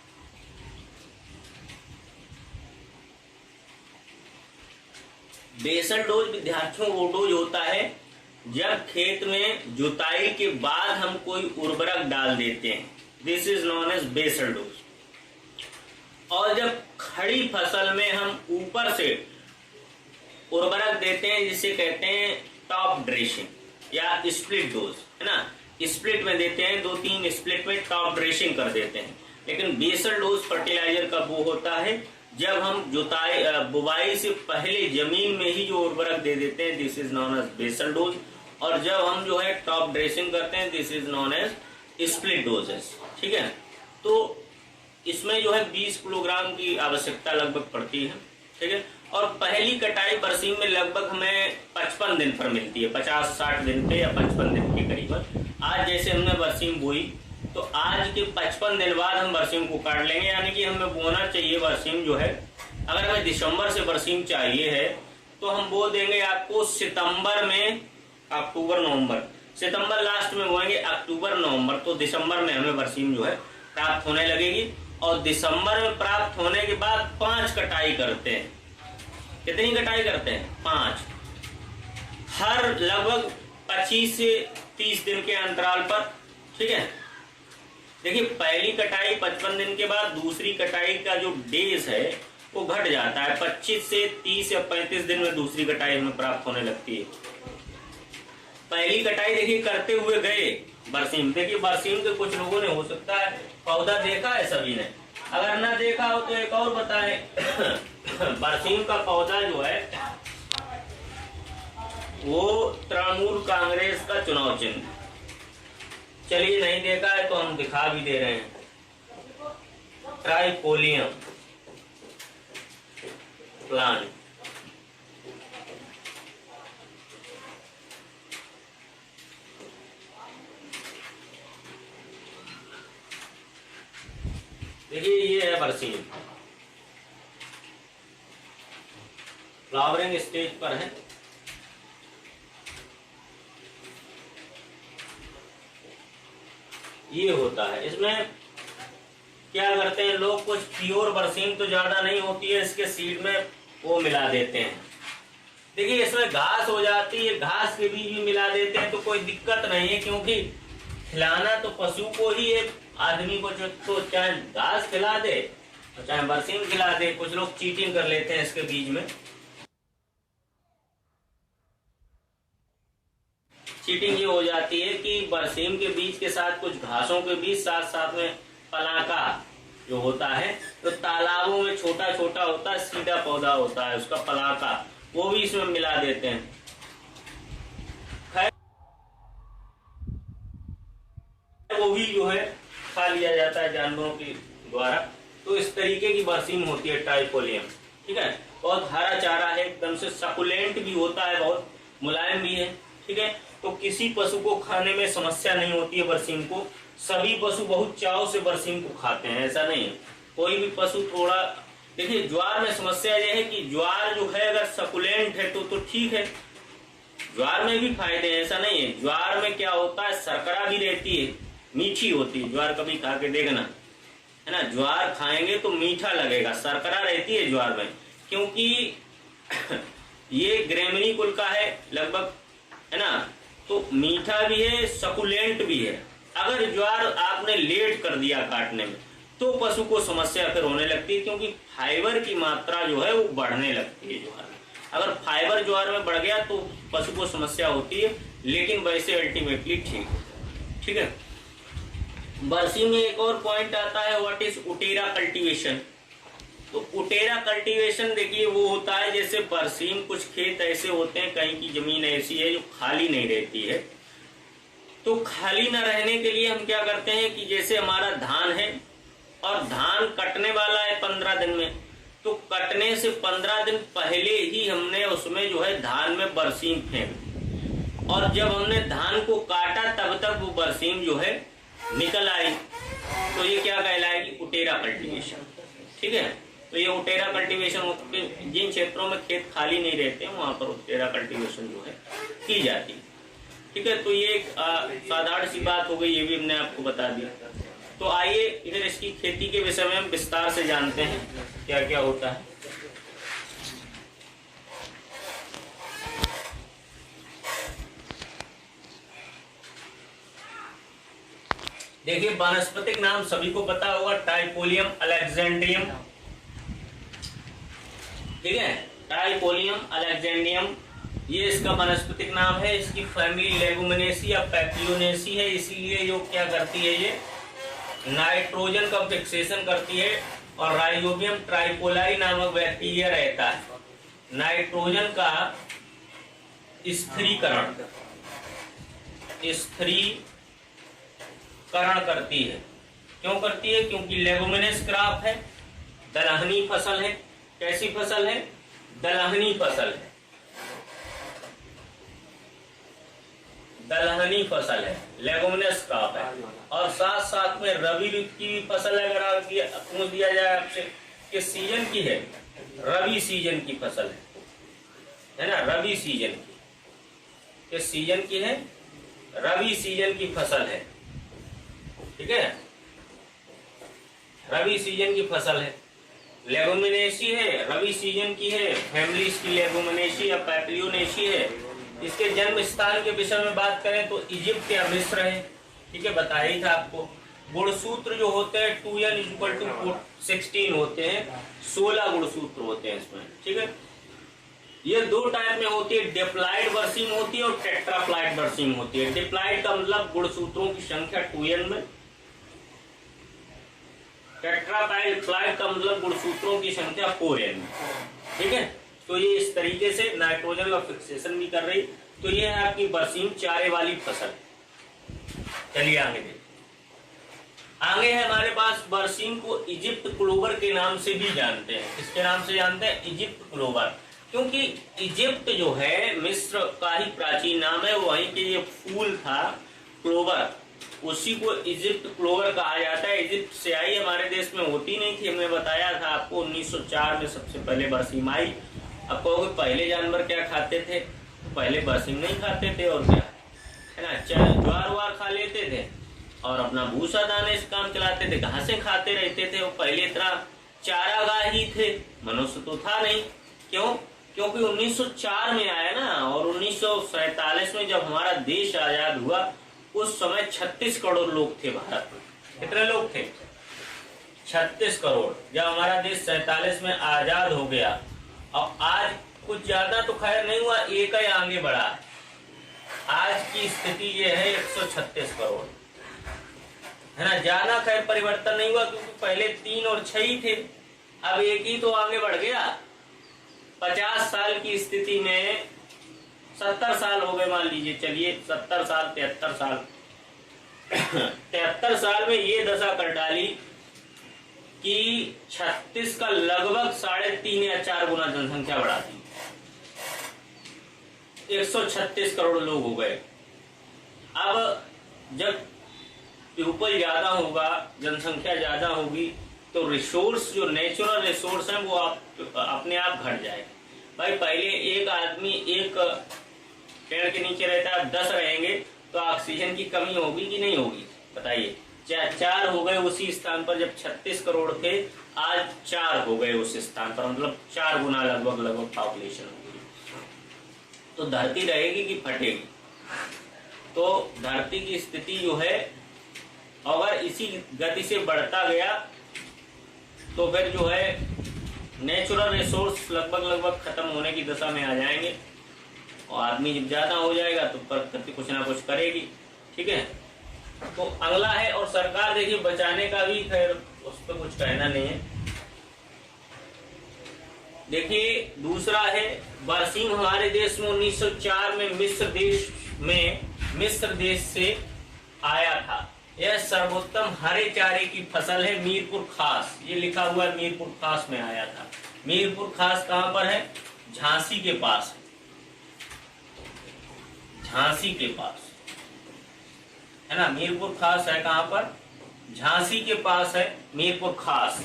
Speaker 1: बेसल डोज विद्यार्थियों वो डोज होता है जब खेत में जुताई के बाद हम कोई उर्वरक डाल देते हैं, this is known as basal dose. और जब खड़ी फसल में हम ऊपर से उर्वरक देते हैं जिसे कहते हैं टॉप ड्रेसिंग या स्प्लिट डोज, है ना। स्प्लिट में देते हैं, 2-3 स्प्लिट में टॉप ड्रेसिंग कर देते हैं। लेकिन बेसल डोज फर्टिलाइजर का वो होता है जब हम जुताई बुवाई से पहले जमीन में ही जो उर्वरक दे देते हैं, this is known as basal dose. और जब हम जो है टॉप ड्रेसिंग करते हैं, this is known as split doses. ठीक है, तो इसमें जो है 20 किलोग्राम की आवश्यकता लगभग पड़ती है। ठीक है, और पहली कटाई बरसीम में लगभग हमें 55 दिन पर मिलती है, 50-60 दिन पे या 55 दिन के करीबन। आज जैसे हमने बरसीम बोई तो आज के 55 दिन बाद हम बरसीम को काट लेंगे, यानी कि हमें बोना चाहिए बरसीम जो है। अगर हमें दिसंबर से बरसीम चाहिए है तो हम बो देंगे आपको सितंबर में, अक्टूबर नवंबर, सितंबर लास्ट में बोएंगे, अक्टूबर नवंबर, तो दिसंबर में हमें बरसीम जो है प्राप्त होने लगेगी। और दिसंबर में प्राप्त होने के बाद 5 कटाई करते हैं। कितनी कटाई करते हैं? 5, हर लगभग 25 से 30 दिन के अंतराल पर। ठीक है, देखिए, पहली कटाई 55 दिन के बाद दूसरी कटाई का जो डेज है वो घट जाता है, 25 से 30 या 35 दिन में दूसरी कटाई हमें प्राप्त होने लगती है। पहली कटाई देखिए करते हुए गए बरसीम। देखिए, बरसीम के कुछ लोगों ने हो सकता है पौधा देखा है, सभी ने, अगर ना देखा हो तो एक और बताएं। बरसीम का पौधा जो है वो तृणमूल कांग्रेस का चुनाव चिन्ह। चलिए, नहीं देखा है तो हम दिखा भी दे रहे हैं, ट्राइफोलियम प्लांट। देखिए, ये है बरसीम, फ्लावरिंग स्टेज पर है। ये होता है, इसमें क्या करते हैं लोग, कुछ प्योर बरसीम तो ज्यादा नहीं होती है, इसके सीड में वो मिला देते हैं। देखिए, इसमें घास हो जाती है, घास के बीज भी मिला देते हैं तो कोई दिक्कत नहीं है, क्योंकि खिलाना तो पशु को ही है। आदमी को जो तो चाहे घास खिला दे तो चाहे बरसीम खिला दे, कुछ लोग चीटिंग कर लेते हैं इसके बीज में। चीटिंग ये हो जाती है कि बरसीम के बीज के साथ कुछ घासों के बीज साथ साथ में पलाका जो होता है, तो तालाबों में छोटा छोटा होता है, सीधा पौधा होता है उसका पलाका, वो भी इसमें मिला देते हैं। वो भी जो है खा लिया जाता है जानवरों के द्वारा। तो इस तरीके की बरसीम होती है ट्राइपोलियम। ठीक है, बहुत हरा चारा है, एकदम से सकुलेंट भी होता है, बहुत मुलायम भी है। ठीक है, तो किसी पशु को खाने में समस्या नहीं होती है बरसीम को। सभी पशु बहुत चाव से बरसीम को खाते हैं, ऐसा नहीं है। कोई भी पशु थोड़ा, देखिए ज्वार में समस्या यह है कि ज्वार जो है अगर सकुलेंट है तो ठीक है, ज्वार में भी फायदे हैं, ऐसा नहीं है। ज्वार में क्या होता है, शर्करा भी रहती है, मीठी होती है ज्वार, कभी खा के देखना, है ना। ज्वार खाएंगे तो मीठा लगेगा, शर्करा रहती है ज्वार में, क्योंकि ये ग्रेमिनी कुल का है लगभग, है ना। तो मीठा भी है, सकुलेंट भी है। अगर ज्वार आपने लेट कर दिया काटने में तो पशु को समस्या फिर होने लगती है, क्योंकि फाइबर की मात्रा जो है वो बढ़ने लगती है ज्वार में। अगर फाइबर ज्वार में बढ़ गया तो पशु को समस्या होती है, लेकिन वैसे अल्टीमेटली ठीक है। ठीक है, बरसीम में एक और पॉइंट आता है, व्हाट इज उटेरा कल्टीवेशन। तो उटेरा कल्टीवेशन देखिए वो होता है, जैसे बरसीम कुछ खेत ऐसे होते हैं, कहीं की जमीन ऐसी है जो खाली नहीं रहती है, तो खाली न रहने के लिए हम क्या करते हैं कि जैसे हमारा धान है और धान कटने वाला है 15 दिन में, तो कटने से 15 दिन पहले ही हमने उसमें जो है धान में बरसीम फेंक, और जब हमने धान को काटा तब तक वो बरसीम जो है निकल आई, तो ये क्या कहलाएगी, उटेरा कल्टीवेशन। ठीक है, तो ये उटेरा कल्टीवेशन, जिन क्षेत्रों में खेत खाली नहीं रहते हैं वहां पर उटेरा कल्टीवेशन जो है की जाती है। ठीक है, तो ये एक साधारण सी बात हो गई, ये भी हमने आपको बता दिया। तो आइए इधर इसकी खेती के विषय में हम विस्तार से जानते हैं क्या क्या होता है। देखिए वानस्पतिक नाम सभी को पता होगा, ट्राइपोलियम अलेक्जेंड्रियम। ठीक है, ट्राइपोलियम अलेक्जेंड्रियम ये इसका वानस्पतिक नाम है। इसकी फैमिली लेगुमिनेसी या पैपियोनेसी है, इसीलिए जो क्या करती है, ये नाइट्रोजन का फिक्सेशन करती है, और राइजोबियम ट्राइपोलाई नामक बैक्टीरिया रहता है, नाइट्रोजन का स्थिरीकरण करती है। क्यों करती है, क्योंकि लेगुमिनेस क्रॉप है, दलहनी फसल है। कैसी फसल है, दलहनी फसल है, दलहनी फसल है, लेगुमिनस क्रॉप है। और साथ साथ में रबी ऋतु की फसल है। अगर आप पूछ दिया जाए आपसे कि सीजन की है, रबी सीजन की फसल है ना, रबी सीजन की, किस सीजन की है, रबी सीजन की फसल है। ठीक है, रबी सीजन की फसल है, लेगुमिनेसी है, रबी सीजन की है, फैमिली इसकी लेगुमिनेसी या पैपियोनेसी है। इसके जन्म स्थान के विषय में बात करें तो इजिप्ट या मिस्र है। ठीक है, बताया ही था आपको। गुणसूत्र जो होते हैं 2n=16 होते हैं, 16 गुणसूत्र होते हैं इसमें। ठीक है, ये दो टाइप में होती है, डिप्लॉइड बरसीम होती है और टेट्राप्लॉइड बरसीम होती है। डिप्लॉइड का मतलब गुणसूत्रों की संख्या 2n में, टेट्राप्लॉइड का मतलब गुणसूत्रों की संख्या 4n में। ठीक है, तो ये इस तरीके से नाइट्रोजन का फिक्सेशन भी कर रही। तो ये है आपकी बरसीम चारे वाली फसल। चलिए आगे देखिए, आगे है हमारे पास बरसीम को इजिप्ट क्लोवर के नाम से भी जानते हैं। किसके नाम से जानते हैं, इजिप्ट क्लोवर, क्योंकि इजिप्ट जो है मिस्र का ही प्राचीन नाम है, वहीं के ये फूल था क्लोवर, उसी को इजिप्ट क्लोवर कहा जाता है। इजिप्ट से आई, हमारे देश में होती नहीं थी, हमने बताया था आपको 1904 में सबसे पहले बरसीम आई। अब कहोगे पहले जानवर क्या खाते थे, पहले बरसीम नहीं खाते थे और क्या है ना, ज्वार वार खा लेते थे और अपना भूसा दाने से काम चलाते थे, घासें खाते रहते थे। और पहले इतना चारागाह ही थे, मनुष्य तो था नहीं। क्यों, क्योंकि 1904 में आया ना, और 1947 में जब हमारा देश आजाद हुआ उस समय 36 करोड़ लोग थे भारत में। कितने लोग थे, 36 करोड़। जब हमारा देश 47 में आजाद हो गया, अब आज कुछ ज्यादा तो खैर नहीं हुआ, एक ही आगे बढ़ा है। आज की स्थिति ये है 136 करोड़, है ना। ज्यादा खैर परिवर्तन नहीं हुआ, क्योंकि पहले 3 और 6 ही थे, अब एक ही तो आगे बढ़ गया। 50 साल की स्थिति में 70 साल हो गए, मान लीजिए, चलिए 70 साल, 73 साल 73 साल में ये दशा कर डाली कि 36 का लगभग 3.5 या 4 गुना जनसंख्या बढ़ा दी। 136 करोड़ लोग हो गए। अब जब पीपल ज्यादा होगा, जनसंख्या ज्यादा होगी, तो रिसोर्स, जो नेचुरल रिसोर्स है, वो अपने आप घट जाएगा। भाई पहले एक आदमी एक पेड़ के नीचे रहता है, 10 रहेंगे, तो ऑक्सीजन की कमी होगी कि नहीं होगी, बताइए। 4 हो गए उसी स्थान पर, जब 36 करोड़ थे, आज 4 हो गए उस स्थान पर, मतलब 4 गुना लगभग पॉपुलेशन होगी। तो धरती रहेगी कि फटेगी? तो धरती की स्थिति जो है, अगर इसी गति से बढ़ता गया तो फिर जो है नेचुरल रिसोर्स लगभग खत्म होने की दशा में आ जाएंगे, और आदमी जब ज्यादा हो जाएगा तो प्रकृति कुछ ना कुछ करेगी। ठीक है, तो अगला है, और सरकार देखिए बचाने का भी खैर उस पर कुछ कहना नहीं है। देखिए दूसरा है, बरसीम हमारे देश में 1904 में मिस्र देश से आया था। यह सर्वोत्तम हरे चारे की फसल है, मीरपुर खास, ये लिखा हुआ है मीरपुर खास में आया था। मीरपुर खास कहां पर है? झांसी के पास, झांसी के पास, है ना। मीरपुर खास है कहां पर? झांसी के पास है मीरपुर खास।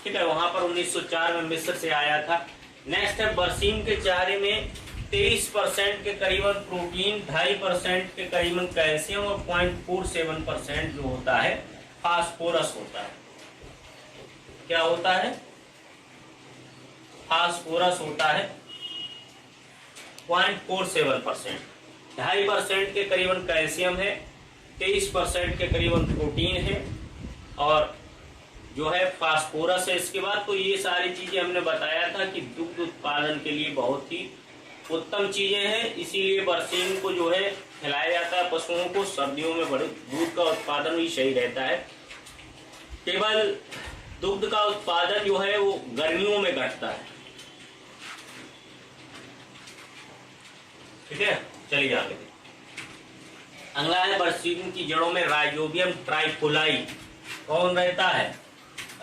Speaker 1: ठीक है, वहां पर 1904 में मिस्र से आया था। नेक्स्ट है, बरसीम के चारे में 23% के करीबन प्रोटीन, 2.5% के करीबन कैल्शियम और 0.47% जो होता है फास्फोरस होता है। क्या होता है? फास्फोरस होता है 0.47%। 2.5% के करीबन कैल्शियम है, 23% के करीबन प्रोटीन है, और जो है फास्फोरस है। इसके बाद तो ये सारी चीजें हमने बताया था कि दुग्ध उत्पादन के लिए बहुत ही उत्तम चीजें हैं, इसीलिए बरसीम को जो है खिलाया जाता है पशुओं को। सर्दियों में बड़े दूध का उत्पादन भी सही रहता है। केवल दुग्ध का उत्पादन जो है वो गर्मियों में घटता है। ठीक है, चलिए आगे। अगला है, बरसीम की जड़ों में राइजोबियम ट्राइकोलाई कौन रहता है?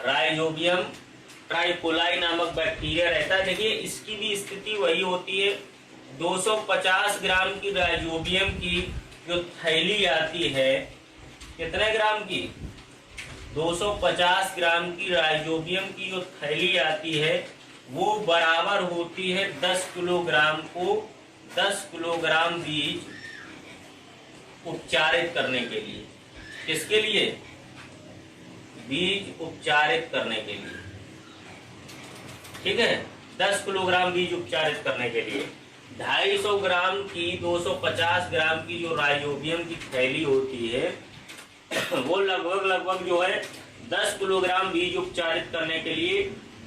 Speaker 1: राइजोबियम ट्राइकोलाई नामक बैक्टीरिया रहता है। देखिए इसकी भी स्थिति वही होती है। 250 ग्राम की राइजोबियम की जो थैली आती है, कितने ग्राम की? 250 ग्राम की राइजोबियम की जो थैली आती है वो बराबर होती है 10 किलोग्राम को 10 किलोग्राम बीज उपचारित करने के लिए। किसके लिए? बीज उपचारित करने के लिए। ठीक है, 10 किलोग्राम बीज उपचारित करने के लिए 250 ग्राम की 250 ग्राम की जो राइजोबियम की थैली होती है वो लगभग जो है 10 किलोग्राम बीज उपचारित करने के लिए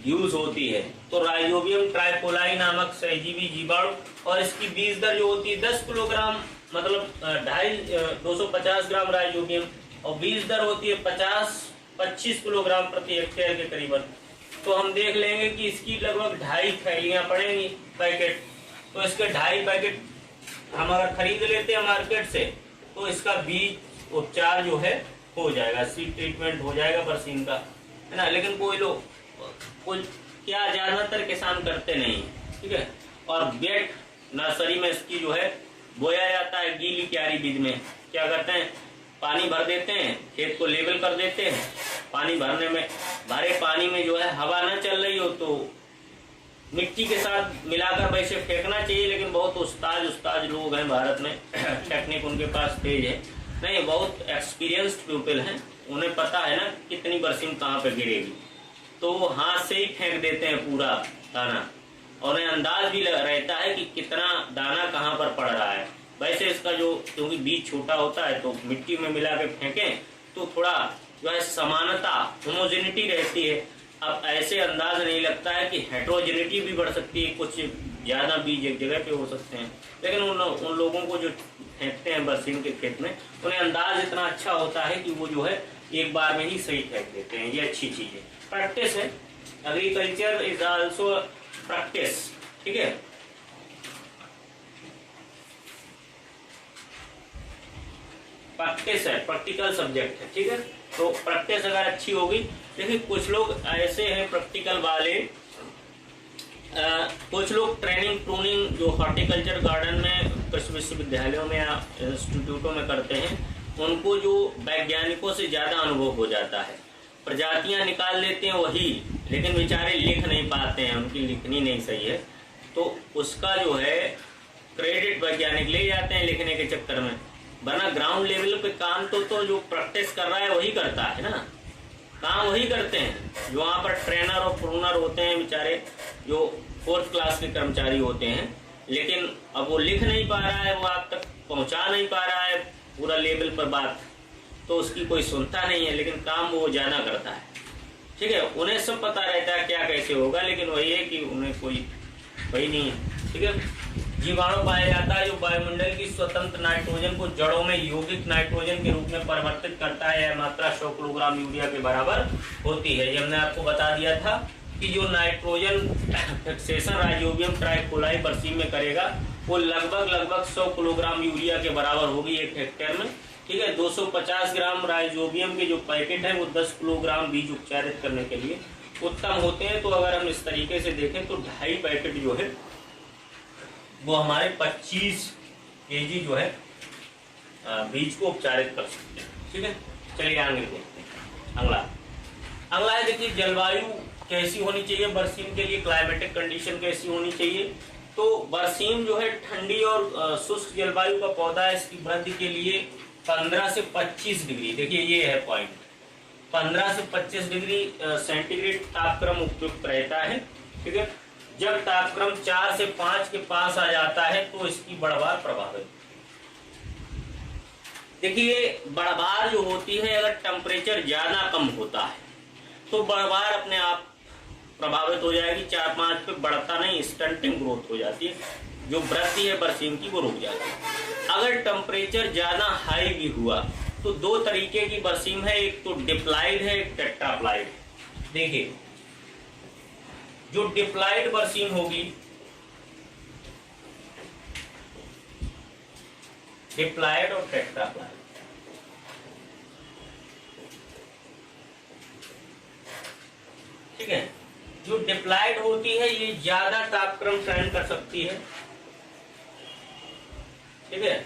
Speaker 1: यूज होती है। तो राइजोबियम ट्राइकोलाई नामक सहजीवी जीवाणु, और इसकी बीज दर जो होती है 10 किलोग्राम, मतलब 250 ग्राम राइजोबियम, और बीज दर होती है 25 किलोग्राम प्रति हेक्टेयर के करीबन। तो हम देख लेंगे कि इसकी लगभग 2.5 थैलियां पड़ेंगी पैकेट। तो इसके 2.5 पैकेट हम अगर खरीद लेते हैं मार्केट से, तो इसका बीज उपचार जो है हो जाएगा, सीड ट्रीटमेंट हो जाएगा बरसीम का, है ना। लेकिन कोई क्या ज्यादातर किसान करते नहीं, ठीक है। और बेट नर्सरी में इसकी जो है बोया जाता है गीली क्यारी बीज में। क्या करते हैं? पानी भर देते हैं, खेत को लेवल कर देते हैं। पानी भरने में, भरे पानी में जो है हवा ना चल रही हो तो मिट्टी के साथ मिलाकर वैसे फेंकना चाहिए। लेकिन बहुत उस्ताद लोग हैं भारत में टेक्निक उनके पास तेज है, नहीं, बहुत एक्सपीरियंस्ड पीपल हैं, उन्हें पता है ना कितनी बरसीम कहाँ पे गिरेगी, तो वो हाथ से ही फेंक देते हैं पूरा दाना, और उन्हें अंदाज भी रहता है कि कितना दाना कहाँ पर पड़ रहा है। वैसे इसका जो, क्योंकि बीज छोटा होता है तो मिट्टी में मिला के फेंकें तो थोड़ा जो है समानता, होमोजेनिटी रहती है। अब ऐसे अंदाज नहीं लगता है कि हेट्रोजेनिटी भी बढ़ सकती है, कुछ ज़्यादा बीज एक जगह पे हो सकते हैं, लेकिन उन लोगों को जो फेंकते हैं बरसीम के खेत में, उन्हें अंदाज इतना अच्छा होता है कि वो जो है एक बार में ही सही फेंक देते हैं। ये अच्छी चीज़ है, प्रैक्टिस है। एग्रीकल्चर इज आल्सो प्रैक्टिस, ठीक है। प्रैक्टिस है, प्रैक्टिकल सब्जेक्ट है, ठीक है। तो प्रैक्टिस अगर अच्छी होगी, देखिए कुछ लोग ऐसे हैं प्रैक्टिकल वाले, कुछ लोग ट्रेनिंग प्रूनिंग जो हॉर्टिकल्चर गार्डन में कृषि विश्वविद्यालयों में या इंस्टीट्यूटों में करते हैं, उनको जो वैज्ञानिकों से ज़्यादा अनुभव हो जाता है। प्रजातियां निकाल लेते हैं वही, लेकिन बेचारे लिख नहीं पाते हैं, उनकी लिखनी नहीं सही है, तो उसका जो है क्रेडिट वैज्ञानिक ले जाते हैं लिखने के चक्कर में। वरना ग्राउंड लेवल पे काम तो जो प्रैक्टिस कर रहा है वही करता है ना, काम वही करते हैं। जो वहाँ पर ट्रेनर और प्रूनर होते हैं बेचारे, जो 4th क्लास के कर्मचारी होते हैं, लेकिन अब वो लिख नहीं पा रहा है, वो आप तक पहुँचा नहीं पा रहा है पूरा लेवल पर बात, तो उसकी कोई सुनता नहीं है, लेकिन काम वो ज़्यादा करता है, ठीक है। उन्हें सब पता रहता है क्या कैसे होगा, लेकिन वही है कि उन्हें कोई वही नहीं है, ठीक है। जीवाणु पाया जाता है जो वायुमंडल की स्वतंत्र नाइट्रोजन को जड़ों में यौगिक नाइट्रोजन के रूप में परिवर्तित करता है। यह मात्रा 100 किलोग्राम यूरिया के बराबर होती है। ये हमने आपको बता दिया था कि जो नाइट्रोजन फिक्सेशन राइजोबियम ट्राइकोलाई बरसीम में करेगा, वो लगभग 100 किलोग्राम यूरिया के बराबर होगी 1 हेक्टेयर में, ठीक है। 250 ग्राम राइजोबियम के जो पैकेट है वो 10 किलोग्राम बीज उपचारित करने के लिए उत्तम होते हैं। तो अगर हम इस तरीके से देखें तो 2.5 पैकेट जो है वो हमारे 25 केजी जो है बीज को उपचारित कर सकते हैं, ठीक है। चलिए आगे देखते हैं। अगला है, देखिए जलवायु कैसी होनी चाहिए बरसीम के लिए, क्लाइमेटिक कंडीशन कैसी होनी चाहिए। तो बरसीम जो है ठंडी और शुष्क जलवायु का पौधा है। इसकी वृद्धि के लिए 15 से 25 डिग्री, देखिए ये है पॉइंट, 15 से 25 डिग्री सेंटीग्रेड तापक्रम उपयुक्त रहता है, ठीक है। जब तापक्रम 4 से 5 के पास आ जाता है तो इसकी बढ़वार प्रभावित। देखिए बढ़वार जो होती है, अगर टेम्परेचर ज्यादा कम होता है तो बढ़वार अपने आप प्रभावित हो जाएगी। 4-5 पे बढ़ता नहीं, स्टंटिंग ग्रोथ हो जाती है, जो वृद्धि है बरसीम की वो रुक जाती है। अगर टेम्परेचर ज्यादा हाई भी हुआ तो 2 तरीके की बरसीम है, एक तो डिप्लाइड है, एक टेट्राप्लाइड। देखिए जो डिप्लाइड बरसीम होगी, डिप्लाइड और टेट्राप्लाइड, ठीक है। जो डिप्लाइड होती है ये ज्यादा तापक्रम सहन कर सकती है, ठीक है।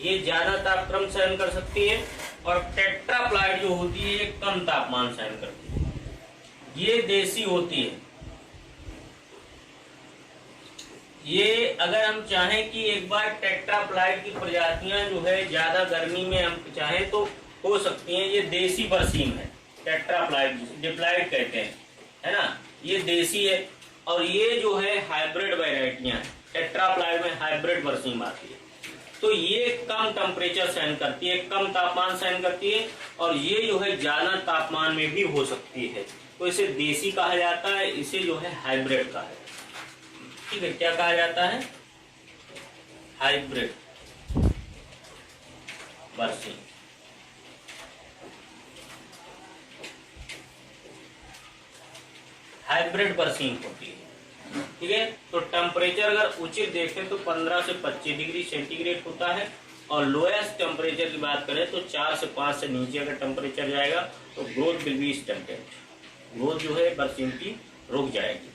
Speaker 1: ये ज्यादा तापक्रम सहन कर सकती है, और टेट्राप्लाइड जो होती है ये कम तापमान सहन करती है, ये देसी होती है। ये अगर हम चाहें कि एक बार टेट्राप्लाइड की प्रजातियां जो है ज्यादा गर्मी में हम चाहें तो हो सकती हैं। ये देसी बरसीम है, टेट्राप्लाइड डिप्लाइड कहते हैं, है ना, ये देसी है। और ये जो है हाइब्रिड वैरायटियां हैं, टेट्राप्लाइड में हाइब्रिड बरसीम आती है। तो ये कम टेम्परेचर सहन करती है, कम तापमान सहन करती है, और ये जो है ज्यादा तापमान में भी हो सकती है। तो इसे देसी कहा जाता है, इसे जो है हाइब्रिड कहा जाता है, ठीक है। क्या कहा जाता है? हाइब्रिड बरसीम। हाइब्रिड बरसीम होती है, ठीक है। तो टेम्परेचर अगर उचित देखें तो 15 से 25 डिग्री सेंटीग्रेड होता है, और लोएस्ट टेम्परेचर की बात करें तो 4 से 5 से नीचे अगर टेम्परेचर जाएगा तो growth will be stunted, growth जो है बरसीम की रुक जाएगी।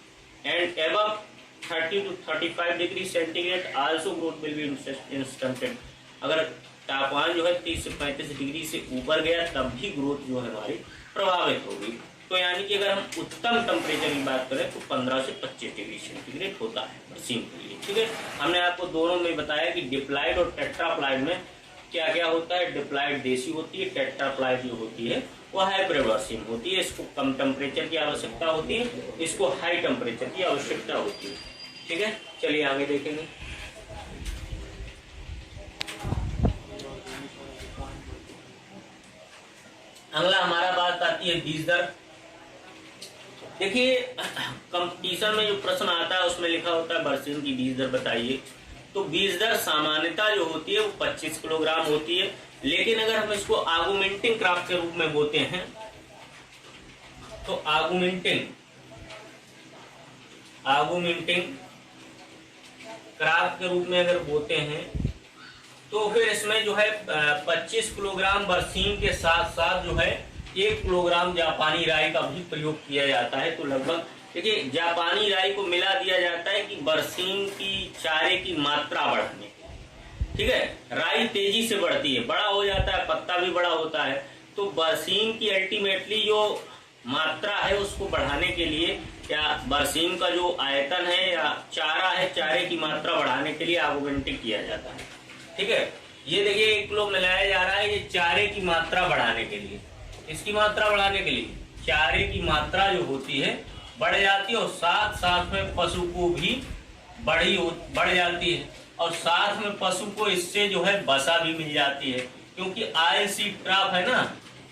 Speaker 1: And above 30 to 35 degree centigrade also growth will be stunted. अगर तापमान जो है 30 से 35 डिग्री से ऊपर गया तब भी ग्रोथ जो है हमारी प्रभावित होगी। तो यानी कि अगर हम उत्तम टेम्परेचर की बात करें तो 15 से 25 डिग्री सेंटीग्रेड होता है बरसीम के लिए, ठीक है। हमने आपको दोनों में बताया कि डिप्लाइड और टेट्राप्लाइड में क्या क्या होता है। डिप्लाइड देसी होती है, टेट्राप्लाइड जो होती है वो हाइब्रिड बरसीम होती है। इसको कम टेम्परेचर की आवश्यकता होती है, इसको हाई टेम्परेचर की आवश्यकता होती है, ठीक है। चलिए आगे देखेंगे। अगला हमारा बात आती है बीज दर। देखिए कंपटीशन में जो प्रश्न आता है उसमें लिखा होता है बरसीम की बीज दर बताइए। तो बीज दर सामान्यतः जो होती है वो 25 किलोग्राम होती है, लेकिन अगर हम इसको आर्गुमेंटिंग क्रॉप के रूप में बोते हैं तो आर्गुमेंटिंग क्रॉप के रूप में अगर बोते हैं तो फिर इसमें जो है 25 किलोग्राम बरसीम के साथ साथ जो है 1 किलोग्राम जापानी राई का भी प्रयोग किया जाता है। तो लगभग देखिए जापानी राई को मिला दिया जाता है कि बरसीम की चारे की मात्रा बढ़ाने के, ठीक है। राई तेजी से बढ़ती है, बड़ा हो जाता है, पत्ता भी बड़ा होता है। तो बरसीम की अल्टीमेटली जो मात्रा है उसको बढ़ाने के लिए या बरसीम का जो आयतन है या चारा है, चारे की मात्रा बढ़ाने के लिए आर्गुमेंटिंग किया जाता है, ठीक है। ये देखिए 1 किलो मिलाया जा रहा है, ये चारे की मात्रा बढ़ाने के लिए, इसकी मात्रा बढ़ाने के लिए चारे की मात्रा जो होती है बढ़ जाती है, और साथ साथ में पशु को भी बढ़ जाती है, और साथ में पशु को इससे जो है बसा भी मिल जाती है, क्योंकि ऑयल सीड क्रॉप है ना,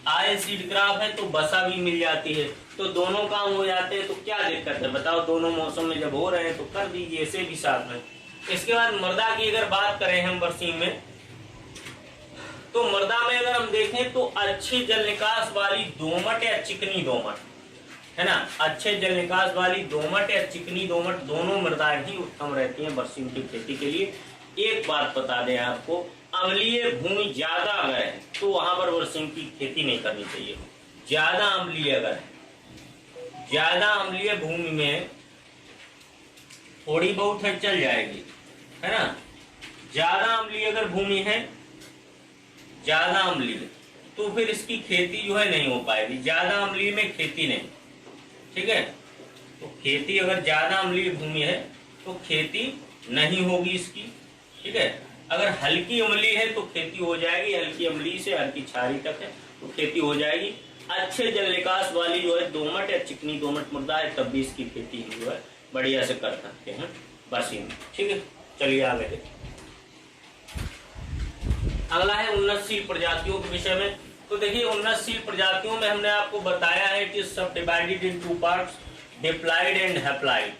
Speaker 1: ऑयल सीड क्रॉप है तो बसा भी मिल जाती है। तो दोनों काम हो जाते हैं, तो क्या दिक्कत है बताओ, दोनों मौसम में जब हो रहे हैं तो कर दीजिए इसे भी साथ में। इसके बाद मृदा की अगर बात करें हम बरसीम में, तो मृदा में अगर हम देखें तो अच्छे जल निकास वाली दोमट या चिकनी दोमट, है ना, अच्छे जल निकास वाली दोमट या चिकनी दोमट दोनों मृदाएं ही उत्तम रहती हैं बरसीम की खेती के लिए। एक बात बता दें आपको, अम्लीय भूमि ज्यादा अगर है तो वहां पर बरसीम की खेती नहीं करनी चाहिए। ज्यादा अम्लीय अगर है, ज्यादा अम्लीय भूमि में थोड़ी बहुत है चल जाएगी, है ना। ज्यादा अम्लीय अगर भूमि है, ज्यादा अम्लीय, तो फिर इसकी खेती जो है नहीं हो पाएगी। ज्यादा अम्लीय में खेती नहीं, ठीक है। तो खेती अगर ज्यादा अम्लीय भूमि है तो खेती नहीं होगी इसकी, ठीक है। अगर हल्की अम्लीय है तो खेती हो जाएगी, हल्की अम्लीय से हल्की क्षारी तक है तो खेती हो जाएगी। अच्छे जल निकास वाली जो है दोमट या चिकनी दोमट मृदा है तब भी इसकी खेती जो है बढ़िया से कर सकते हैं बरसीम, ठीक है। चलिए आगे देखिए, अगला है उन्नतशील प्रजातियों के विषय में। तो देखिए उन्नतशील प्रजातियों में हमने आपको बताया है कि सब divided in 2 parts, diploid and haploid.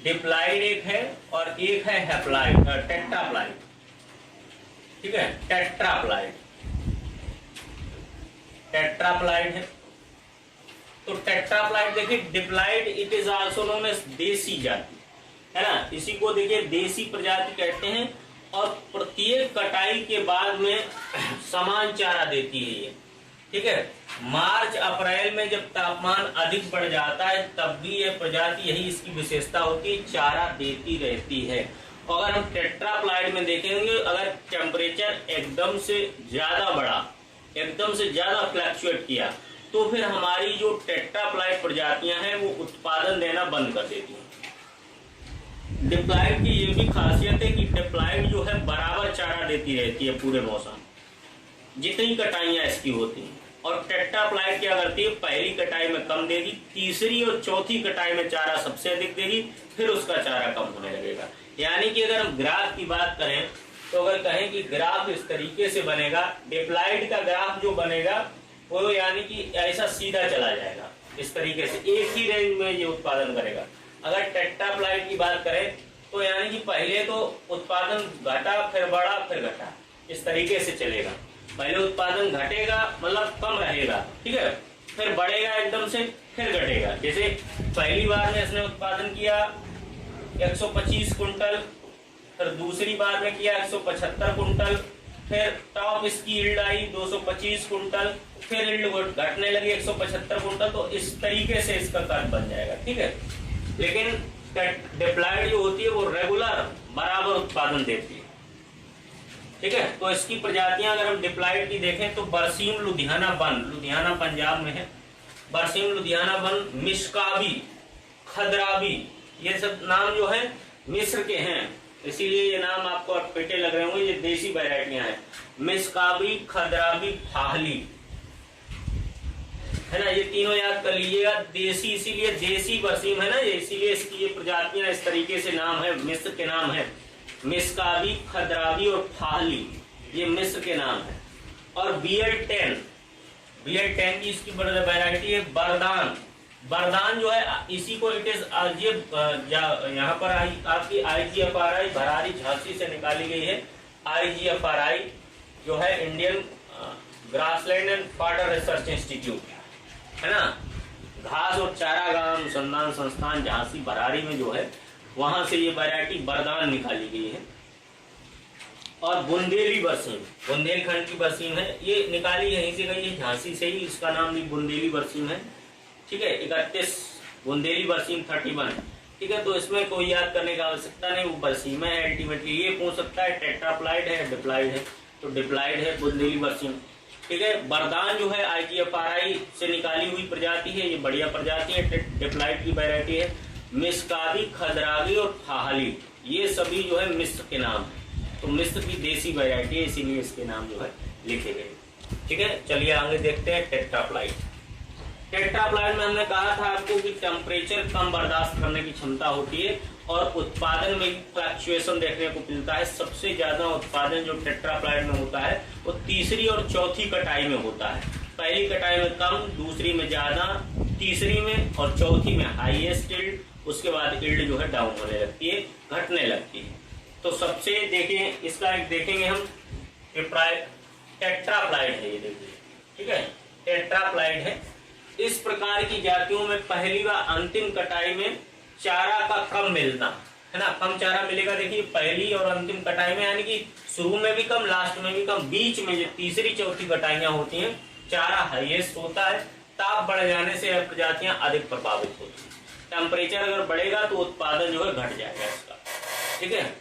Speaker 1: Diploid एक है और एक है हैप्लॉइड, टेट्राप्लॉइड, ठीक है, टेट्राप्लॉइड है। तो टेट्राप्लॉइड देखिए diploid it is also known as desi jati, है ना, इसी को देखिए देसी प्रजाति कहते हैं। और प्रत्येक कटाई के बाद में समान चारा देती है ये, ठीक है। मार्च अप्रैल में जब तापमान अधिक बढ़ जाता है तब भी यह प्रजाति, यही इसकी विशेषता होती है, चारा देती रहती है। अगर हम टेट्राप्लॉइड में देखेंगे, अगर टेम्परेचर एकदम से ज्यादा बढ़ा, एकदम से ज्यादा फ्लक्चुएट किया, तो फिर हमारी जो टेट्राप्लॉइड प्रजातियां हैं वो उत्पादन देना बंद कर देती हैं। डिप्लॉइड की ये भी खासियत है कि डिप्लॉइड जो है बराबर चारा देती रहती है पूरे मौसम, जितनी कटाइयां इसकी होती हैं। और टेट्राप्लॉइड क्या करती है, पहली कटाई में कम देगी, तीसरी और चौथी कटाई में चारा सबसे अधिक देगी, फिर उसका चारा कम होने लगेगा। यानी कि अगर हम ग्राफ की बात करें तो अगर कहें कि ग्राफ इस तरीके से बनेगा, डिप्लॉइड का ग्राफ जो बनेगा वो यानी कि ऐसा सीधा चला जाएगा, इस तरीके से एक ही रेंज में ये उत्पादन करेगा। अगर टेट्राप्लॉइड की बात करें तो यानी कि पहले तो उत्पादन घटा, फिर बढ़ा, फिर घटा, इस तरीके से चलेगा। पहले उत्पादन घटेगा मतलब कम रहेगा, ठीक है, फिर बढ़ेगा एकदम से, फिर घटेगा। जैसे पहली बार में इसने उत्पादन किया 125 कुंटल, फिर दूसरी बार में किया 175 कुंटल, फिर टॉप इसकी यील्ड आई 225 कुंटल, फिर यील्ड घटने लगी 175 कुंटल। तो इस तरीके से इसका कर्व बन जाएगा, ठीक है। लेकिन डिप्लॉइड जो होती है वो रेगुलर बराबर उत्पादन देती है, ठीक है। तो इसकी प्रजातियां अगर हम डिप्लॉइड की देखें तो बरसीम लुधियाना वन, लुधियाना पंजाब में है, बरसीम लुधियाना वन, मिशकाबी, खदराबी, ये सब नाम जो है मिस्र के हैं, इसीलिए ये नाम आपको अटपटे लग रहे होंगे, ये देसी वैरायटियां हैं। मिशकाबी, खदराबी, फाहली, है ना, ये तीनों याद कर लीजिएगा। देसी इसीलिए देसी बरसीम है ना ये, इसीलिए इसकी ये प्रजातियां इस तरीके से नाम है, मिस्र के नाम है। मिशकाबी, खदराबी और फाहली ये मिस्र के नाम है। और BL10 की इसकी वैरायटी है बरदान, बरदान जो है इसी को इट इज ये यहाँ पर आपकी IGFRI भरारी झांसी से निकाली गई है। IGFRI जो है Indian grassland and fodder research institute है ना, घास और चारागाह अनुसंधान संस्थान झांसी भरारी में जो है वहां से ये वैरायटी बरदान निकाली गई है। और बुंदेली बरसीम, बुंदेलखंड की बरसीम है, ये निकाली यहीं से गई है, झांसी से ही, इसका नाम भी बुंदेली बरसीम है। ठीक है, 31 बुंदेली बरसीम 31। ठीक है, तो इसमें कोई याद करने की आवश्यकता नहीं, वो बरसीम है अल्टीमेटली। ये पूछ सकता है टेट्राप्लाइड है डिप्लाइड है, तो डिप्लाइड है बुंदेली बरसीम। ठीक है, बरदान जो है IGFRI से निकाली हुई प्रजाति है, ये बढ़िया प्रजाति है, डिप्लाइड की वैरायटी है। मिस्कादी, खदरागी और थाहली, ये सभी जो है मिस्र के नाम है, तो मिस्र की देसी वैरायटी है, इसीलिए इसके नाम जो है लिखे गए। ठीक है, चलिए आगे देखते हैं टेट्राप्लाइड। टेट्राप्लाइड में हमने कहा था आपको कि टेम्परेचर कम बर्दाश्त करने की क्षमता होती है और उत्पादन में फ्लक्चुएशन देखने को मिलता है। सबसे ज्यादा उत्पादन जो टेट्राप्लाइड में होता है वो तीसरी और चौथी कटाई में होता है। पहली कटाई में कम, दूसरी में ज्यादा, तीसरी में और चौथी में हाईएस्ट यील्ड, उसके बाद यील्ड जो है डाउन होने लगती है, घटने लगती है। तो सबसे देखें, इसका एक देखेंगे हम, टेट्राप्लाइड है ये, देखिए। ठीक है, टेट्राप्लाइड है। इस प्रकार की जातियों में पहली व अंतिम कटाई में चारा का कम मिलना है ना, कम चारा मिलेगा। देखिए पहली और अंतिम कटाई में, यानी कि शुरू में भी कम, लास्ट में भी कम, बीच में जो तीसरी चौथी कटाइयां होती हैं चारा हाईएस्ट होता है। ताप बढ़ जाने से यह प्रजातियां अधिक प्रभावित होती हैं। टेम्परेचर अगर बढ़ेगा तो उत्पादन जो है घट जाएगा इसका। ठीक है,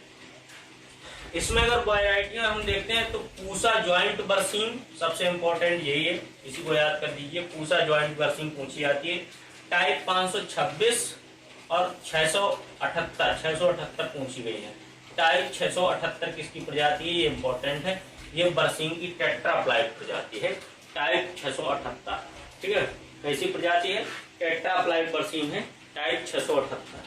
Speaker 1: इसमें अगर वैरायटियां हम देखते हैं तो पूसा ज्वाइंट बरसीम सबसे इंपॉर्टेंट यही है, इसी को याद कर दीजिए। पूसा ज्वाइंट बरसीम पूछी जाती है। टाइप 526 और 678 पूछी गई है। टाइप 678 किसकी प्रजाति है, ये इंपॉर्टेंट है। ये बरसीम की टेट्राप्लाइड प्रजाति है, टाइप 678। ठीक है, कैसी प्रजाति है, टेट्राप्लाइड बरसीम है, टाइप 678।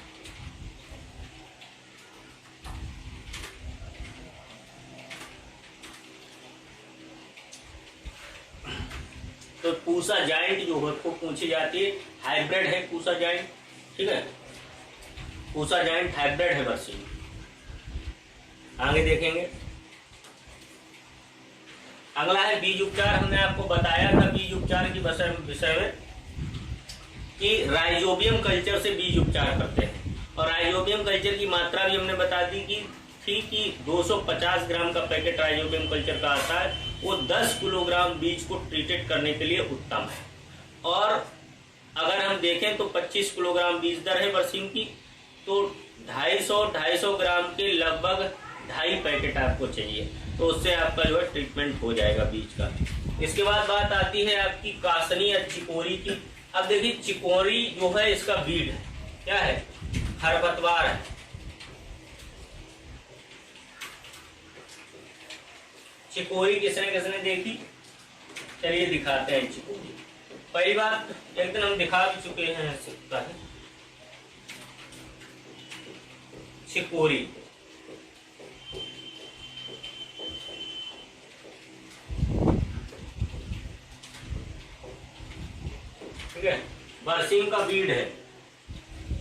Speaker 1: तो पूसा जाइंट जो है वो पूछी जाती है, हाइब्रिड है पूसा जाइंट। ठीक है, पूसा जाइंट हाइब्रिड है बरसीम। आगे देखेंगे, अगला है बीज उपचार। हमने आपको बताया था बीज उपचार की विषय में कि राइजोबियम कल्चर से बीज उपचार करते हैं, और राइजोबियम कल्चर की मात्रा भी हमने बता दी कि 250 ग्राम का पैकेट राइजोबियम कल्चर का आता है, वो 10 किलोग्राम बीज को ट्रीटेड करने के लिए उत्तम है। और अगर हम देखें तो 25 किलोग्राम बीज दर है बरसीम की, तो 250 ग्राम के लगभग 2.5 पैकेट आपको चाहिए, तो उससे आपका जो है ट्रीटमेंट हो जाएगा बीज का। इसके बाद बात आती है आपकी कासनी या चिकोरी की। अब देखिए चिकोरी जो है इसका बीड है, क्या है, खरपतवार है। चिकोरी किसने देखी, चलिए दिखाते हैं चिकोरी। पहली बात एक दिन हम दिखा भी चुके हैं, सिक्का है चिकोरी। ठीक है, बरसीम का बीड है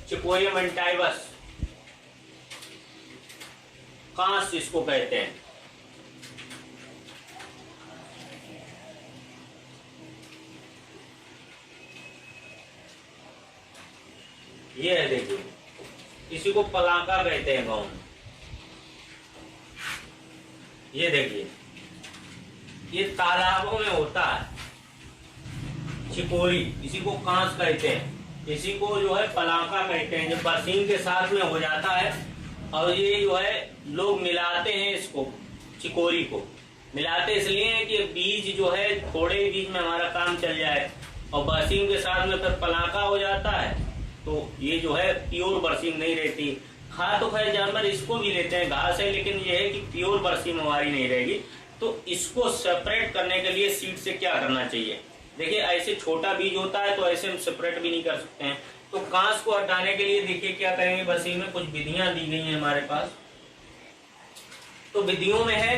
Speaker 1: चिकोरियम एंटाइबस, कांस इसको कहते हैं। ये है, देखिए इसी को पलांका कहते हैं गाँव में। ये देखिए, ये तालाबों में होता है चिकोरी, इसी को कांस कहते हैं, इसी को जो है पलांका कहते हैं। जब बरसीम के साथ में हो जाता है, और ये जो है लोग मिलाते हैं, इसको चिकोरी को मिलाते इसलिए है कि बीज जो है थोड़े ही बीज में हमारा काम चल जाए, और बरसीम के साथ में फिर पलांका हो जाता है, तो ये जो है प्योर बरसीम नहीं रहती। खा तो खैर जानवर इसको भी लेते हैं, घास है, लेकिन ये है कि प्योर बरसीम हमारी नहीं रहेगी। तो इसको सेपरेट करने के लिए सीड से क्या करना चाहिए, देखिए ऐसे छोटा बीज होता है तो ऐसे हम सेपरेट भी नहीं कर सकते हैं। तो कांस को हटाने के लिए देखिए क्या करेंगे, बरसीम में कुछ विधियां दी गई हैं हमारे पास। तो विधियों में है,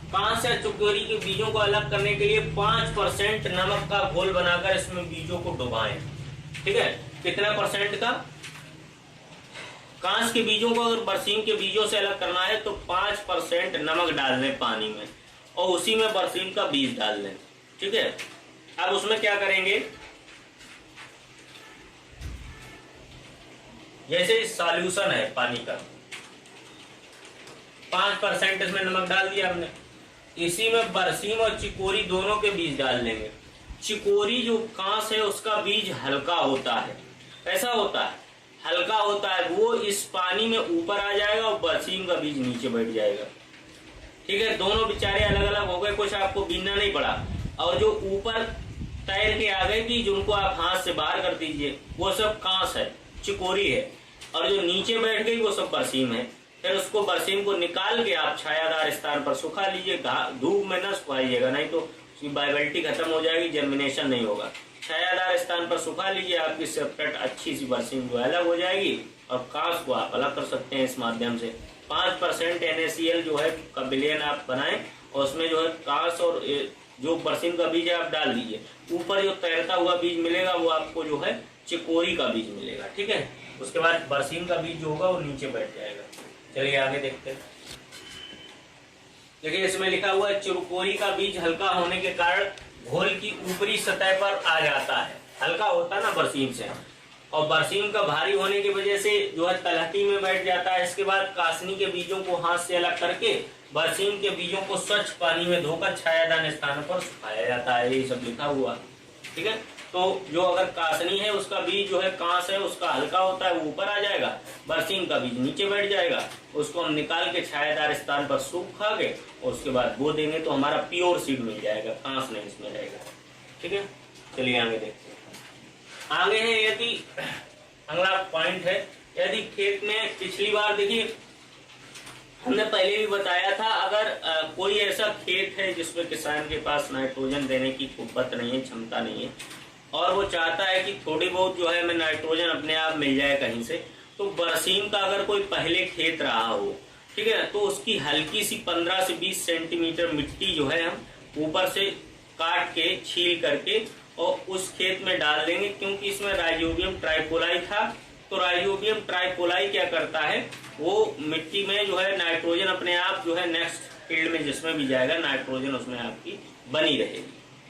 Speaker 1: कांस या चिकोरी के बीजों को अलग करने के लिए 5% नमक का घोल बनाकर इसमें बीजों को डुबाएं। ठीक है, कितना % का? कांस के बीजों को अगर बरसीम के बीजों से अलग करना है तो 5% नमक डाल दें पानी में और उसी में बरसीम का बीज डाल दें। ठीक है, अब उसमें क्या करेंगे, जैसे सॉल्यूशन है पानी का, 5% इसमें नमक डाल दिया हमने, इसी में बरसीम और चिकोरी दोनों के बीज डाल देंगे। चिकोरी जो कांस है उसका बीज हल्का होता है, कैसा होता है? हल्का होता है, वो इस पानी में ऊपर आ जाएगा और बरसीम का बीज नीचे बैठ जाएगा। ठीक है, दोनों बेचारे अलग अलग हो गए, कुछ आपको बीनना नहीं पड़ा। और जो ऊपर तैर के आ गए कि जिनको आप हाथ से बाहर कर दीजिए, वो सब कांस है, चिकोरी है, और जो नीचे बैठ गई वो सब बरसीम है। फिर उसको बरसीम को निकाल के आप छायादार स्थान पर सुखा लीजिए, धूप में न सुखाइएगा, नहीं तो उसकी वाइबिलिटी खत्म हो जाएगी, जर्मिनेशन नहीं होगा। छायादार स्थान पर सुखा लीजिए, आपकी सेपरेट अच्छी सी बरसीम जो अलग हो जाएगी और कांस को आप अलग कर सकते हैं इस माध्यम से। 5% NaCl जो है का विलयन आप बनाएं और उसमें जो है कांस और जो बरसीम का बीज है आप डाल दीजिए। ऊपर जो तैरता हुआ बीज मिलेगा वो आपको जो है चिकोरी का बीज मिलेगा। ठीक है, उसके बाद बरसीम का बीज जो होगा वो नीचे बैठ जाएगा। चलिए आगे देखते हैं। देखिए इसमें लिखा हुआ है चिकोरी का बीज हल्का होने के कारण घोल की ऊपरी सतह पर आ जाता है, हल्का होता है ना बरसीम से, और बरसीम का भारी होने की वजह से जो है तलहटी में बैठ जाता है। इसके बाद कासनी के बीजों को हाथ से अलग करके बरसीम के बीजों को स्वच्छ पानी में धोकर छायादार स्थानों पर सुखाया जाता है, ये सब लिखा हुआ। ठीक है, तो जो अगर कासनी है उसका बीज जो है कांस है उसका हल्का होता है, वो ऊपर आ जाएगा, बरसीम का बीज नीचे बैठ जाएगा, उसको हम निकाल के छायादार स्थान पर सूखा के और उसके बाद बो देंगे तो हमारा प्योर सीड मिल जाएगा, कांस नहीं इसमें रहेगा। ठीक है, चलिए आगे देखते हैं। आगे है यदि अगला पॉइंट है, यदि खेत में पिछली बार देखिए हमने पहले भी बताया था, अगर कोई ऐसा खेत है जिसमें किसान के पास नाइट्रोजन देने की कुव्वत नहीं है, क्षमता नहीं है, और वो चाहता है कि थोड़ी बहुत जो है हमें नाइट्रोजन अपने आप मिल जाए कहीं से, तो बरसीम का अगर कोई पहले खेत रहा हो, ठीक है, तो उसकी हल्की सी 15 से 20 सेंटीमीटर मिट्टी जो है हम ऊपर से काट के छील करके और उस खेत में डाल देंगे, क्योंकि इसमें राइजोबियम ट्राइकोलाई था। तो राइजोबियम ट्राइकोलाई क्या करता है, वो मिट्टी में जो है नाइट्रोजन अपने आप जो है नेक्स्ट फील्ड में जिसमें भी जाएगा नाइट्रोजन उसमें आपकी बनी रहेगी।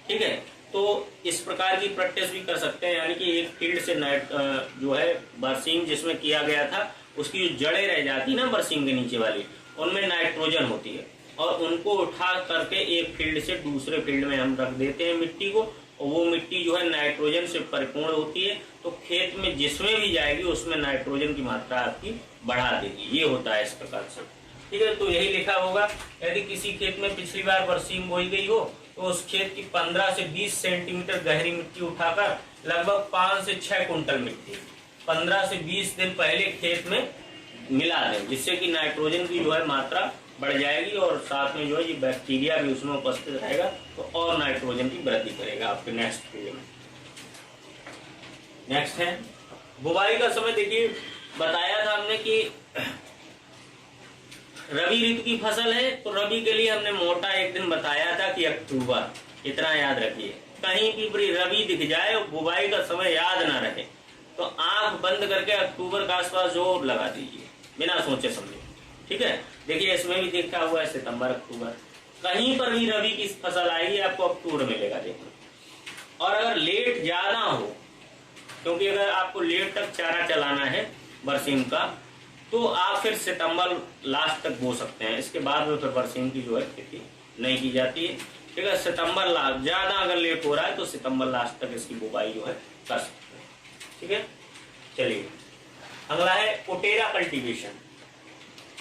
Speaker 1: ठीक है, तो इस प्रकार की प्रैक्टिस भी कर सकते हैं, यानी कि एक फील्ड से जो है बरसीम जिसमें किया गया था उसकी जो जड़ें रह जाती ना बरसीम के नीचे वाली, उनमें नाइट्रोजन होती है, और उनको उठा करके एक फील्ड से दूसरे फील्ड में हम रख देते हैं मिट्टी को, और वो मिट्टी जो है नाइट्रोजन से परिपूर्ण होती है, तो खेत में जिसमें भी जाएगी उसमें नाइट्रोजन की मात्रा आपकी बढ़ा देगी। ये होता है इस प्रकार से। ठीक है, तो यही लिखा होगा, यदि किसी खेत में पिछली बार बरसीम बोई गई हो तो उस खेत की 15 से 20 सेंटीमीटर गहरी मिट्टी उठाकर लगभग 5 से 6 कुंटल मिट्टी 15 से 20 दिन पहले खेत में मिला दें, जिससे कि नाइट्रोजन की जो है मात्रा बढ़ जाएगी और साथ में जो है ये बैक्टीरिया भी उसमें उपस्थित रहेगा, तो और नाइट्रोजन की वृद्धि करेगा आपके नेक्स्ट फील्ड में। नेक्स्ट है बुवाई का समय। देखिए बताया था हमने कि रबी ऋतु की फसल है, तो रबी के लिए हमने मोटा एक दिन बताया था कि अक्टूबर, इतना याद रखिए। कहीं भी रबी दिख जाए और बुवाई का समय याद ना रहे तो आंख बंद करके अक्टूबर के आसपास जोर लगा दीजिए बिना सोचे समझे। ठीक है, देखिए इसमें भी देखा हुआ है सितंबर अक्टूबर, कहीं पर भी रबी की फसल आएगी आपको अक्टूबर मिलेगा देखो। और अगर लेट ज्यादा हो, क्योंकि अगर आपको लेट तक चारा चलाना है बरसीम का, तो आप फिर सितंबर लास्ट तक बो सकते हैं, इसके बाद में फिर बरसीम की जो है खेती नहीं की जाती है। ठीक है, सितंबर लास्ट, ज्यादा अगर लेट हो रहा है तो सितंबर लास्ट तक इसकी बुवाई जो है कर सकते हैं। ठीक है, चलिए अगला है उटेरा कल्टीवेशन।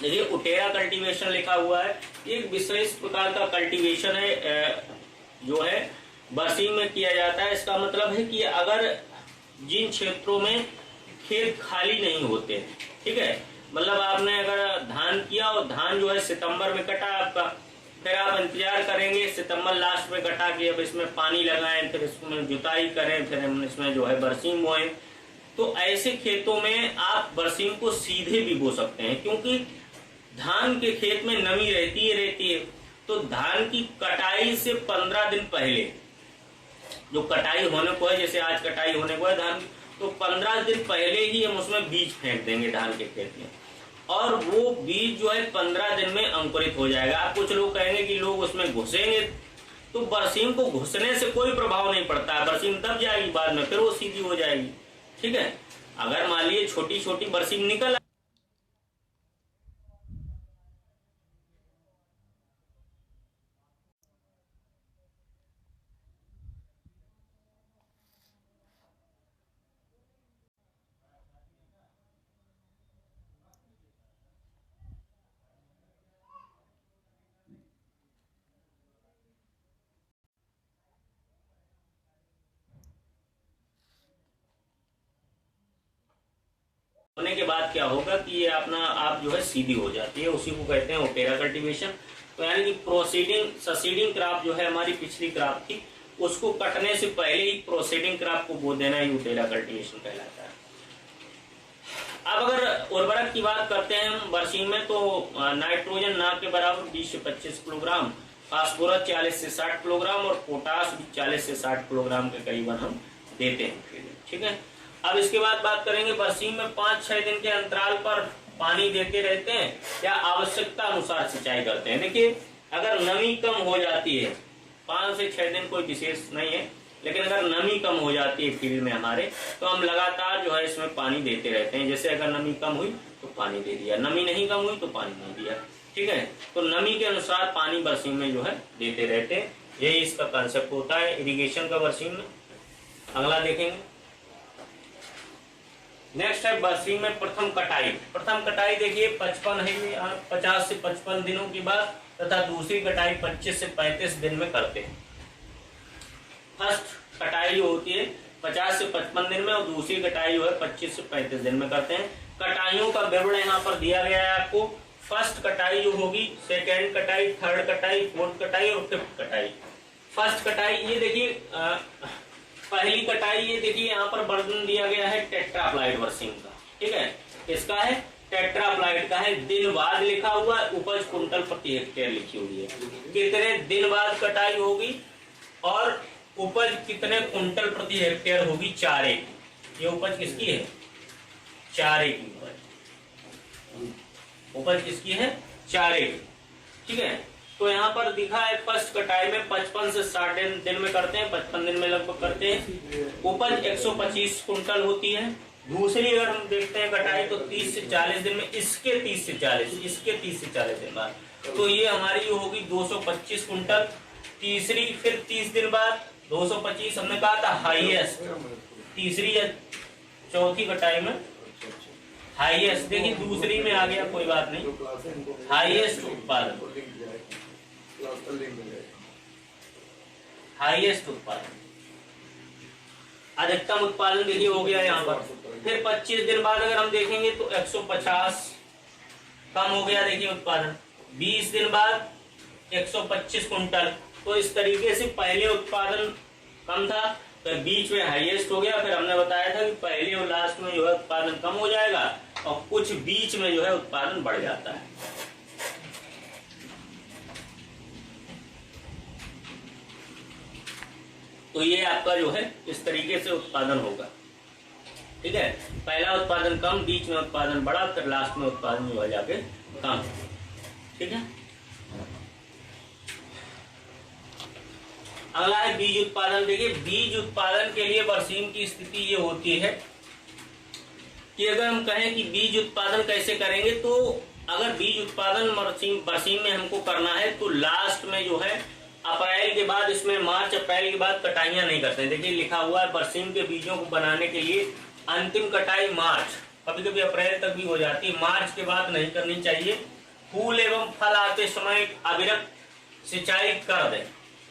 Speaker 1: देखिए उटेरा कल्टीवेशन लिखा हुआ है, एक विशेष प्रकार का कल्टीवेशन है जो है बरसीम में किया जाता है। इसका मतलब है कि अगर जिन क्षेत्रों में खेत खाली नहीं होते, ठीक है, मतलब आपने अगर धान किया और धान जो है सितंबर में कटा आपका, फिर आप इंतजार करेंगे सितंबर लास्ट में कटा के अब इसमें पानी लगाएं, फिर इसमें जुताई करें, फिर हम इसमें जो है बरसीम बोएं, तो ऐसे खेतों में आप बरसीम को सीधे भी बो सकते हैं, क्योंकि धान के खेत में नमी रहती है। तो धान की कटाई से 15 दिन पहले जो कटाई होने को है, जैसे आज कटाई होने को है धान, तो 15 दिन पहले ही हम उसमें बीज फेंक देंगे धान के खेत में, और वो बीज जो है 15 दिन में अंकुरित हो जाएगा। आप कुछ लोग कहेंगे कि लोग उसमें घुसेंगे, तो बरसीम को घुसने से कोई प्रभाव नहीं पड़ता है, बरसीम दब जाएगी बाद में, फिर वो सीधी हो जाएगी। ठीक है, अगर मान लीजिए छोटी छोटी बरसीम निकल होने के बाद क्या होगा कि ये अपना आप जो है सीधी हो जाती है, उसी को कहते हैं ओटेरा कल्टीवेशन। तो यानी कि प्रोसीडिंग ससीडिंग क्रॉप जो है हमारी पिछली क्रॉप थी, उसको कटने से पहले ही प्रोसीडिंग क्रॉप को बो देना ही ओटेरा कल्टीवेशन कहलाता है। अब अगर उर्वरक की बात करते हैं हम बरसीम में, तो नाइट्रोजन ना के बराबर 20 से 25 किलोग्राम, फास्फोरस 40 से 60 किलोग्राम और पोटास भी 40 से 60 किलोग्राम के करीबन हम देते हैं। ठीक है, अब इसके बाद बात करेंगे बरसीम में 5-6 दिन के अंतराल पर पानी देते रहते हैं या आवश्यकता अनुसार सिंचाई करते हैं। देखिए, अगर नमी कम हो जाती है, 5 से 6 दिन कोई विशेष नहीं है, लेकिन अगर नमी कम हो जाती है फील्ड में हमारे, तो हम लगातार जो है इसमें पानी देते रहते हैं। जैसे अगर नमी कम हुई तो पानी दे दिया, नमी नहीं कम हुई तो पानी नहीं दिया। ठीक है, तो नमी के अनुसार पानी बरसीम में जो है देते रहते हैं, यही इसका कंसेप्ट होता है इरिगेशन का बरसीम में। अगला देखेंगे, नेक्स्ट है बरसीम में प्रथम कटाई। प्रथम कटाई देखिए 50 से 55 दिनों के बाद, तथा दूसरी कटाई 25 से 35 दिन में करते हैं। फर्स्ट कटाई जो होती है 50 से 55 दिन में, और दूसरी कटाई जो है 25 से 35 दिन में करते हैं। कटाइयों का विवरण यहाँ पर दिया गया है आपको। फर्स्ट कटाई जो होगी, सेकेंड कटाई, थर्ड कटाई, फोर्थ कटाई और फिफ्थ कटाई। फर्स्ट कटाई ये देखिए, पहली कटाई ये देखिए यहाँ पर वर्णन दिया गया है टेट्राप्लाइड बरसीम का। ठीक है, इसका है टेट्राप्लाइड का है, दिन बाद लिखा हुआ है, उपज कुंटल प्रति हेक्टेयर लिखी हुई है। कितने दिन बाद कटाई होगी और उपज कितने कुंटल प्रति हेक्टेयर होगी, चारे की। ये उपज किसकी है, चारे की उपज किसकी है, चारे की। ठीक है, तो यहाँ पर दिखा है फर्स्ट कटाई में 55 से 60 दिन में करते हैं, 55 दिन में लगभग करते हैं। उपज 125 कुंटल होती है। दूसरी अगर हम देखते हैं कटाई, तो 30 से 40 दिन में, इसके 30 से 40 दिन बाद, तो ये हमारी होगी 225 कुंटल। तीसरी फिर 30 दिन बाद 225, हमने कहा था हाईएस्ट, तीसरी या चौथी कटाई में हाईएस्ट। देखिए दूसरी में आ गया, कोई बात नहीं, हाईएस्ट उत्पादन, हाईएस्ट उत्पादन, अधिकतम उत्पादन देखिए हो गया यहाँ पर। फिर 25 दिन बाद अगर हम देखेंगे तो 150 कम हो गया, देखिए उत्पादन। 20 दिन बाद 125 कुंटल। तो इस तरीके से पहले उत्पादन कम था, तो बीच में हाईएस्ट हो गया। फिर हमने बताया था कि पहले और लास्ट में जो है उत्पादन कम हो जाएगा, और कुछ बीच में जो है उत्पादन बढ़ जाता है। तो ये आपका जो है इस तरीके से उत्पादन होगा। ठीक है, पहला उत्पादन कम, बीच में उत्पादन बढ़ा, फिर लास्ट में उत्पादन जो है जाके कम। ठीक है, अगला है बीज उत्पादन। देखिए बीज उत्पादन के लिए बरसीम की स्थिति ये होती है कि अगर हम कहें कि बीज उत्पादन कैसे करेंगे, तो अगर बीज उत्पादन बरसीम में हमको करना है, तो लास्ट में जो है अप्रैल के बाद, इसमें मार्च अप्रैल के बाद कटाइयां नहीं करते हैं। देखिए लिखा हुआ है बरसीम के बीजों को बनाने के लिए अंतिम कटाई मार्च, कभी कभी अप्रैल तक भी हो जाती है, मार्च के बाद नहीं करनी चाहिए। फूल एवं फल आते समय अविरत सिंचाई कर दें।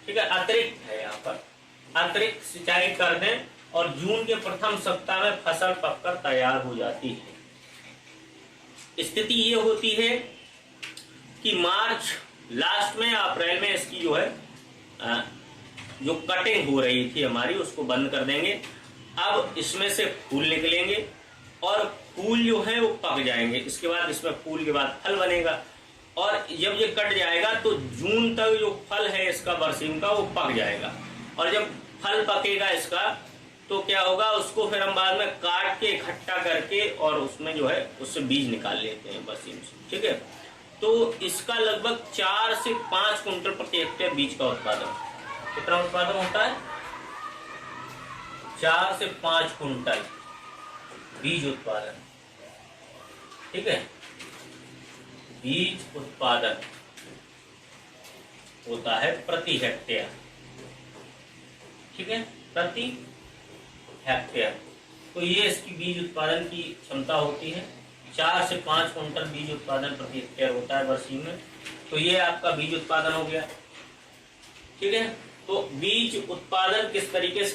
Speaker 1: ठीक है, अतिरिक्त है यहाँ पर, अतिरिक्त सिंचाई कर दें, और जून के प्रथम सप्ताह में फसल पककर तैयार हो जाती है। स्थिति ये होती है कि मार्च लास्ट में, अप्रैल में इसकी जो है जो कटिंग हो रही थी हमारी, उसको बंद कर देंगे। अब इसमें से फूल निकलेंगे और फूल जो है वो पक जाएंगे। इसके बाद इसमें फूल के बाद फल बनेगा, और जब ये कट जाएगा तो जून तक जो फल है इसका बरसीम का वो पक जाएगा। और जब फल पकेगा इसका, तो क्या होगा, उसको फिर हम बाद में काट के इकट्ठा करके और उसमें जो है उससे बीज निकाल लेते हैं मशीन से, ठीक है। तो इसका लगभग 4 से 5 कुंटल प्रति हेक्टेयर बीज का उत्पादन, कितना उत्पादन होता है, 4 से 5 कुंटल बीज उत्पादन, ठीक है, बीज उत्पादन होता है प्रति हेक्टेयर, ठीक है, प्रति हेक्टेयर। तो ये इसकी बीज उत्पादन की क्षमता होती है, 4 से 5 कुंटल बीज उत्पादन प्रति हेक्टेयर होता है बरसीम में। तो ये आपका बीज उत्पादन हो गया, ठीक है। तो बीज उत्पादन किस तरीके से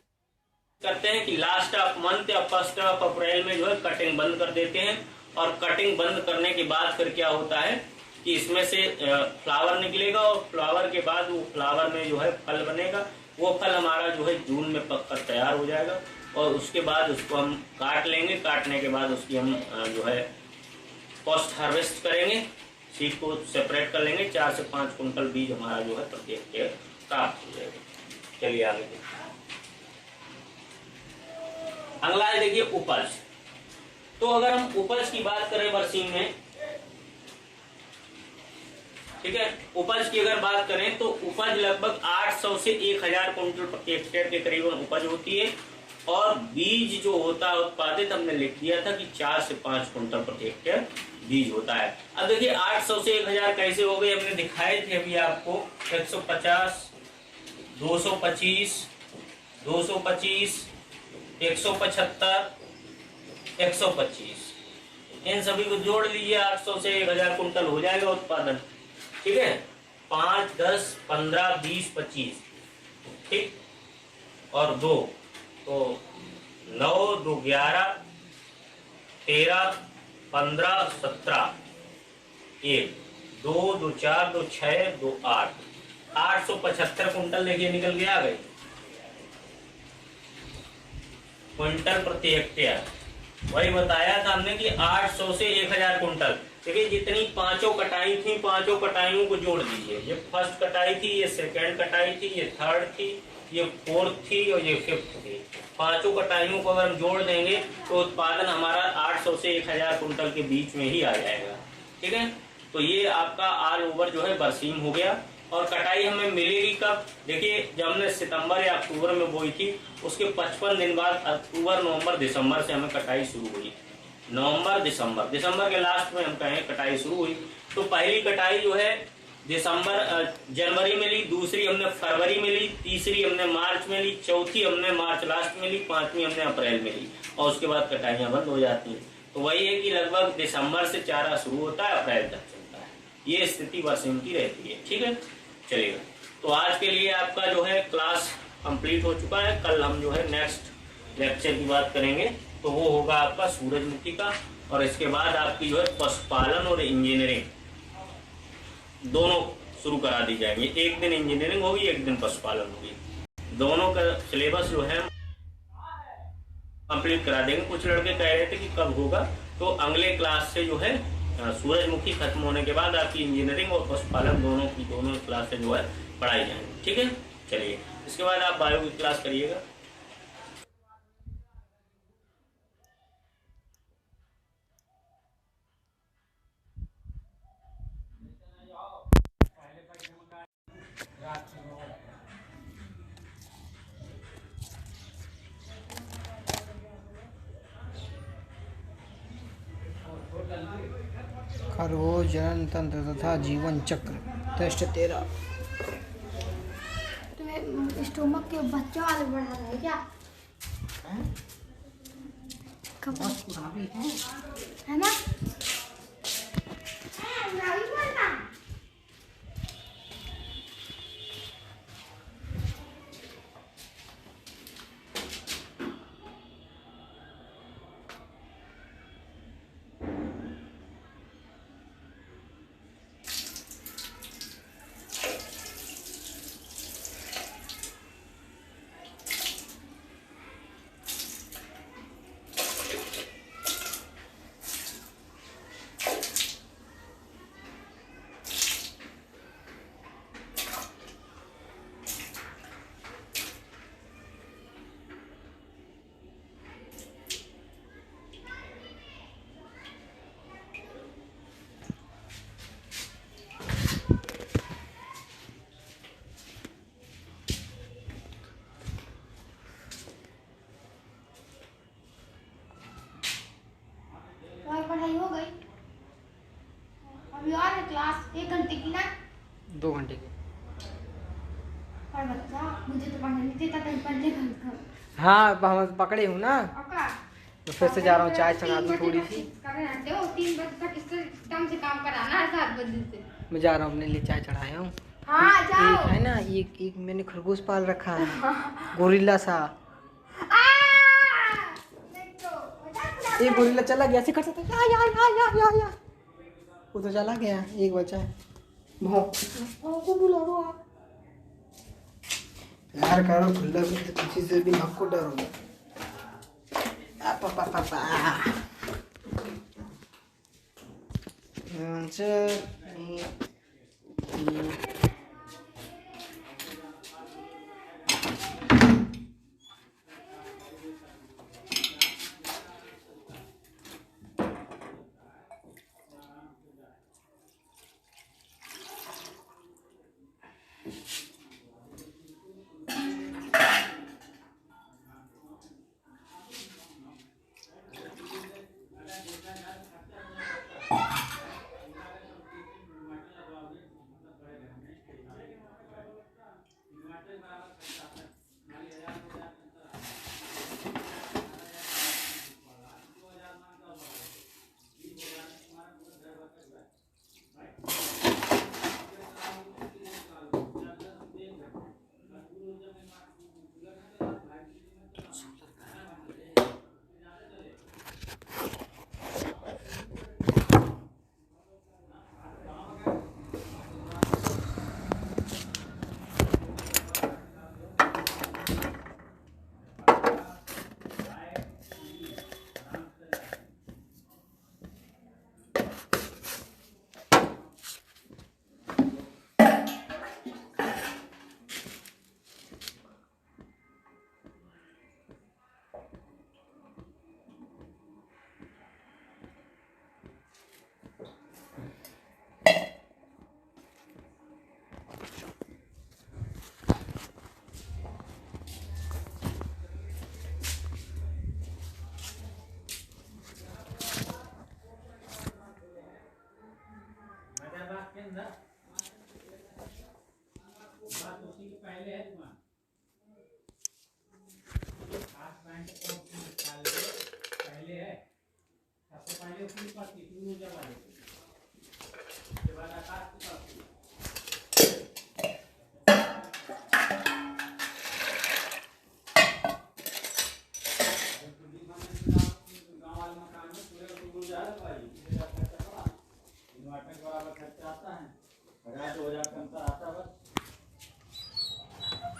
Speaker 1: करते हैं कि लास्ट ऑफ मंथ या फर्स्ट ऑफ अप्रैल में जो है कटिंग बंद कर देते हैं, और कटिंग बंद करने के बाद फिर क्या होता है कि इसमें से फ्लावर निकलेगा, और फ्लावर के बाद वो फ्लावर में जो है फल बनेगा, वो फल हमारा जो है जून में पककर तैयार हो जाएगा, और उसके बाद उसको हम काट लेंगे, काटने के बाद उसकी हम जो है पोस्ट हार्वेस्ट करेंगे, सीड को सेपरेट कर लेंगे, 4 से 5 कुंटल बीज हमारा जो है प्रति हेक्टेयर प्राप्त हो जाएगा। चलिए आगे देखिए, अगला है देखिए उपज। तो अगर हम उपज की बात करें बरसीम में, ठीक है, उपज की अगर बात करें तो उपज लगभग 800 से 1000 कुंटल प्रति हेक्टेयर के करीबन उपज होती है, और बीज जो होता है उत्पादित हमने लिख दिया था कि 4 से 5 कुंटल प्रति हेक्टेयर बीज होता है। अब देखिए 800 से 1000 कैसे हो गए, हमने दिखाए थे अभी आपको, 150, 225, 225, 175, 125, इन सभी को जोड़ लीजिए, 800 से 1000 कुंटल हो जाएगा उत्पादन, ठीक है। 5, 10, 15, 20, 25, ठीक, और 2 तो 9, 2, 11, 13, 15, 17, 1, 2, 2, 4, 2, 6, 2, 8, 875 कुंटल देखिए निकल के आ गए क्विंटल प्रति हेक्टेयर। वही बताया था हमने कि 800 से 1000 कुंटल। देखिए जितनी पांचों कटाई थी, पांचों कटाइयों को जोड़ दीजिए, ये फर्स्ट कटाई थी, ये सेकंड कटाई थी, ये थर्ड थी, ये फोर्थ थी और ये फिफ्थ थी। पांचों कटाइयों को अगर हम जोड़ देंगे तो उत्पादन हमारा 800 से 1000 कुंटल के बीच में ही आ जाएगा, ठीक है। तो ये आपका ऑल ओवर जो है बरसीम हो गया। और कटाई हमें मिलेगी कब, देखिए जब हमने सितंबर या अक्टूबर में बोई थी, उसके 55 दिन बाद अक्टूबर, नवंबर, दिसंबर से हमें कटाई शुरू हुई। नवंबर, दिसंबर के लास्ट में हम कहें कटाई शुरू हुई। तो पहली कटाई जो है जनवरी में ली, दूसरी हमने फरवरी में ली, तीसरी हमने मार्च में ली, चौथी हमने मार्च लास्ट में ली, पांचवी हमने अप्रैल में ली, और उसके बाद कटाइयां बंद हो जाती हैं। तो वही है कि लगभग दिसंबर से चारा शुरू होता है, अप्रैल तक चलता है। ये स्थिति बरसीम की रहती है, ठीक है। चलिएगा, तो आज के लिए आपका जो है क्लास कंप्लीट हो चुका है। कल हम जो है नेक्स्ट लेक्चर की बात करेंगे, तो वो होगा आपका सूरजमुखी का, और इसके बाद आपकी जो है पशुपालन और इंजीनियरिंग दोनों शुरू करा दी जाएंगे। एक दिन इंजीनियरिंग होगी, एक दिन पशुपालन होगी। दोनों का सिलेबस जो है कंप्लीट करा देंगे। कुछ लड़के कह रहे थे कि कब होगा, तो अगले क्लास से जो है सूरजमुखी खत्म होने के बाद आपकी इंजीनियरिंग और पशुपालन दोनों क्लासें जो है पढ़ाई जाएंगी, ठीक है। चलिए, इसके बाद आप बायो की क्लास करिएगा।
Speaker 2: खरगोश जनन तंत्र तथा जीवन चक्र टेस्ट 13।
Speaker 3: तुम्हें स्टोमक के बच्चों वाले बढ़ा रहा है क्या? है ना? क्लास 1 घंटे की ना।
Speaker 2: 2 घंटे की।
Speaker 3: पर बच्चा मुझे तो पढ़ने नहीं देता, कहीं पढ़ने घर।
Speaker 2: हाँ हम पकड़े हूँ ना,
Speaker 3: और का
Speaker 2: तो फिर से जा रहा हूँ, चाय चढ़ा दूँ थोड़ी सी।
Speaker 3: 3 बजे तक इससे टाइम से काम कराना है, 7 बजे से।
Speaker 2: मैं जा रहा हूँ, अपने लिए चाय चढ़ाया हूँ।
Speaker 3: हाँ जाओ।
Speaker 2: एक है ना, एक मैंने खरगोश पाल रखा है, गोरिल्ला सा। एक गोरिल्ला चला गया, ऐसे करता था या वो तो चला गया, एक बचा है। को बुला दो आप। यार करो खुला किसी से भी आपको डर होगा।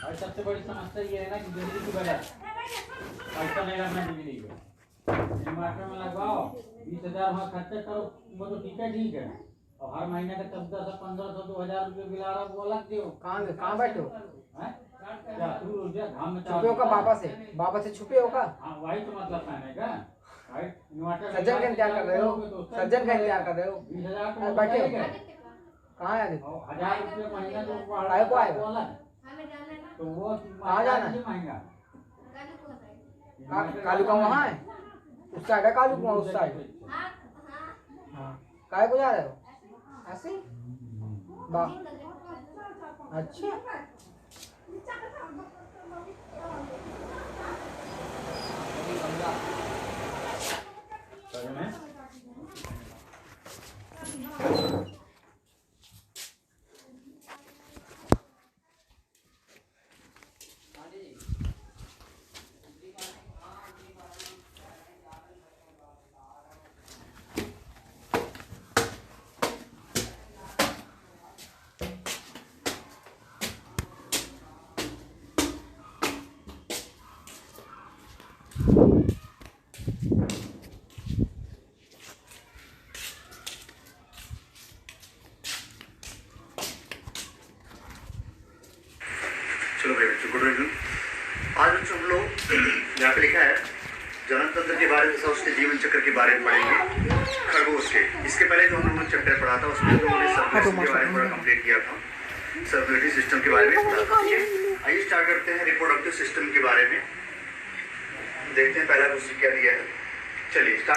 Speaker 4: और सबसे बड़ी समस्या ये है ना कि बिजली की वजह पैसा नहीं लगना बिजली का। इन्वर्टर में लगवाओ, 20,000 वहाँ खर्चा करो, वो तो ठीक है। और हर महीने का 1400, 1500, 2000 रुपये बिल आ रहा है, वो अलग दो।
Speaker 2: कहाँ बैठे हो?
Speaker 4: क्या तू घाम में
Speaker 2: छुपे हो का बाबा से छुपे हो का?
Speaker 4: हाँ वही तो मतलब कहने का।
Speaker 2: सज्जन का इंतजार कर रहे हो? 20,000 बैठे हो? कहाँ है?
Speaker 4: 1000 रुपये महीना जो
Speaker 2: आए को आएगा?
Speaker 4: तो वो
Speaker 2: कहाँ जाना है?
Speaker 4: महंगा
Speaker 2: कालू का वहाँ है, उस साइड है कालू का, उस साइड। हाँ काय को जा रहे हो ऐसे? वाह अच्छा।
Speaker 5: चलो भाई बच्चों, गुड इवनिंग। आज बच्चों हम लोग यहाँ पे लिखा है जनन तंत्र के बारे में, उसके जीवन चक्र के बारे में पढ़ेंगे, खरगोश के। इसके पहले जो हम लोग चैप्टर पढ़ा था उसमें हम लोगों ने सर्कुलेशन के बारे में पूरा कंप्लीट किया था, सर्कुलेटरी सिस्टम के बारे में पढ़ा था। ठीक है, आइए स्टार्ट करते हैं रिप्रोडक्टिव सिस्टम के बारे में। देखते हैं पहला क्वेश्चन क्या दिया है। चलिए स्टार्ट।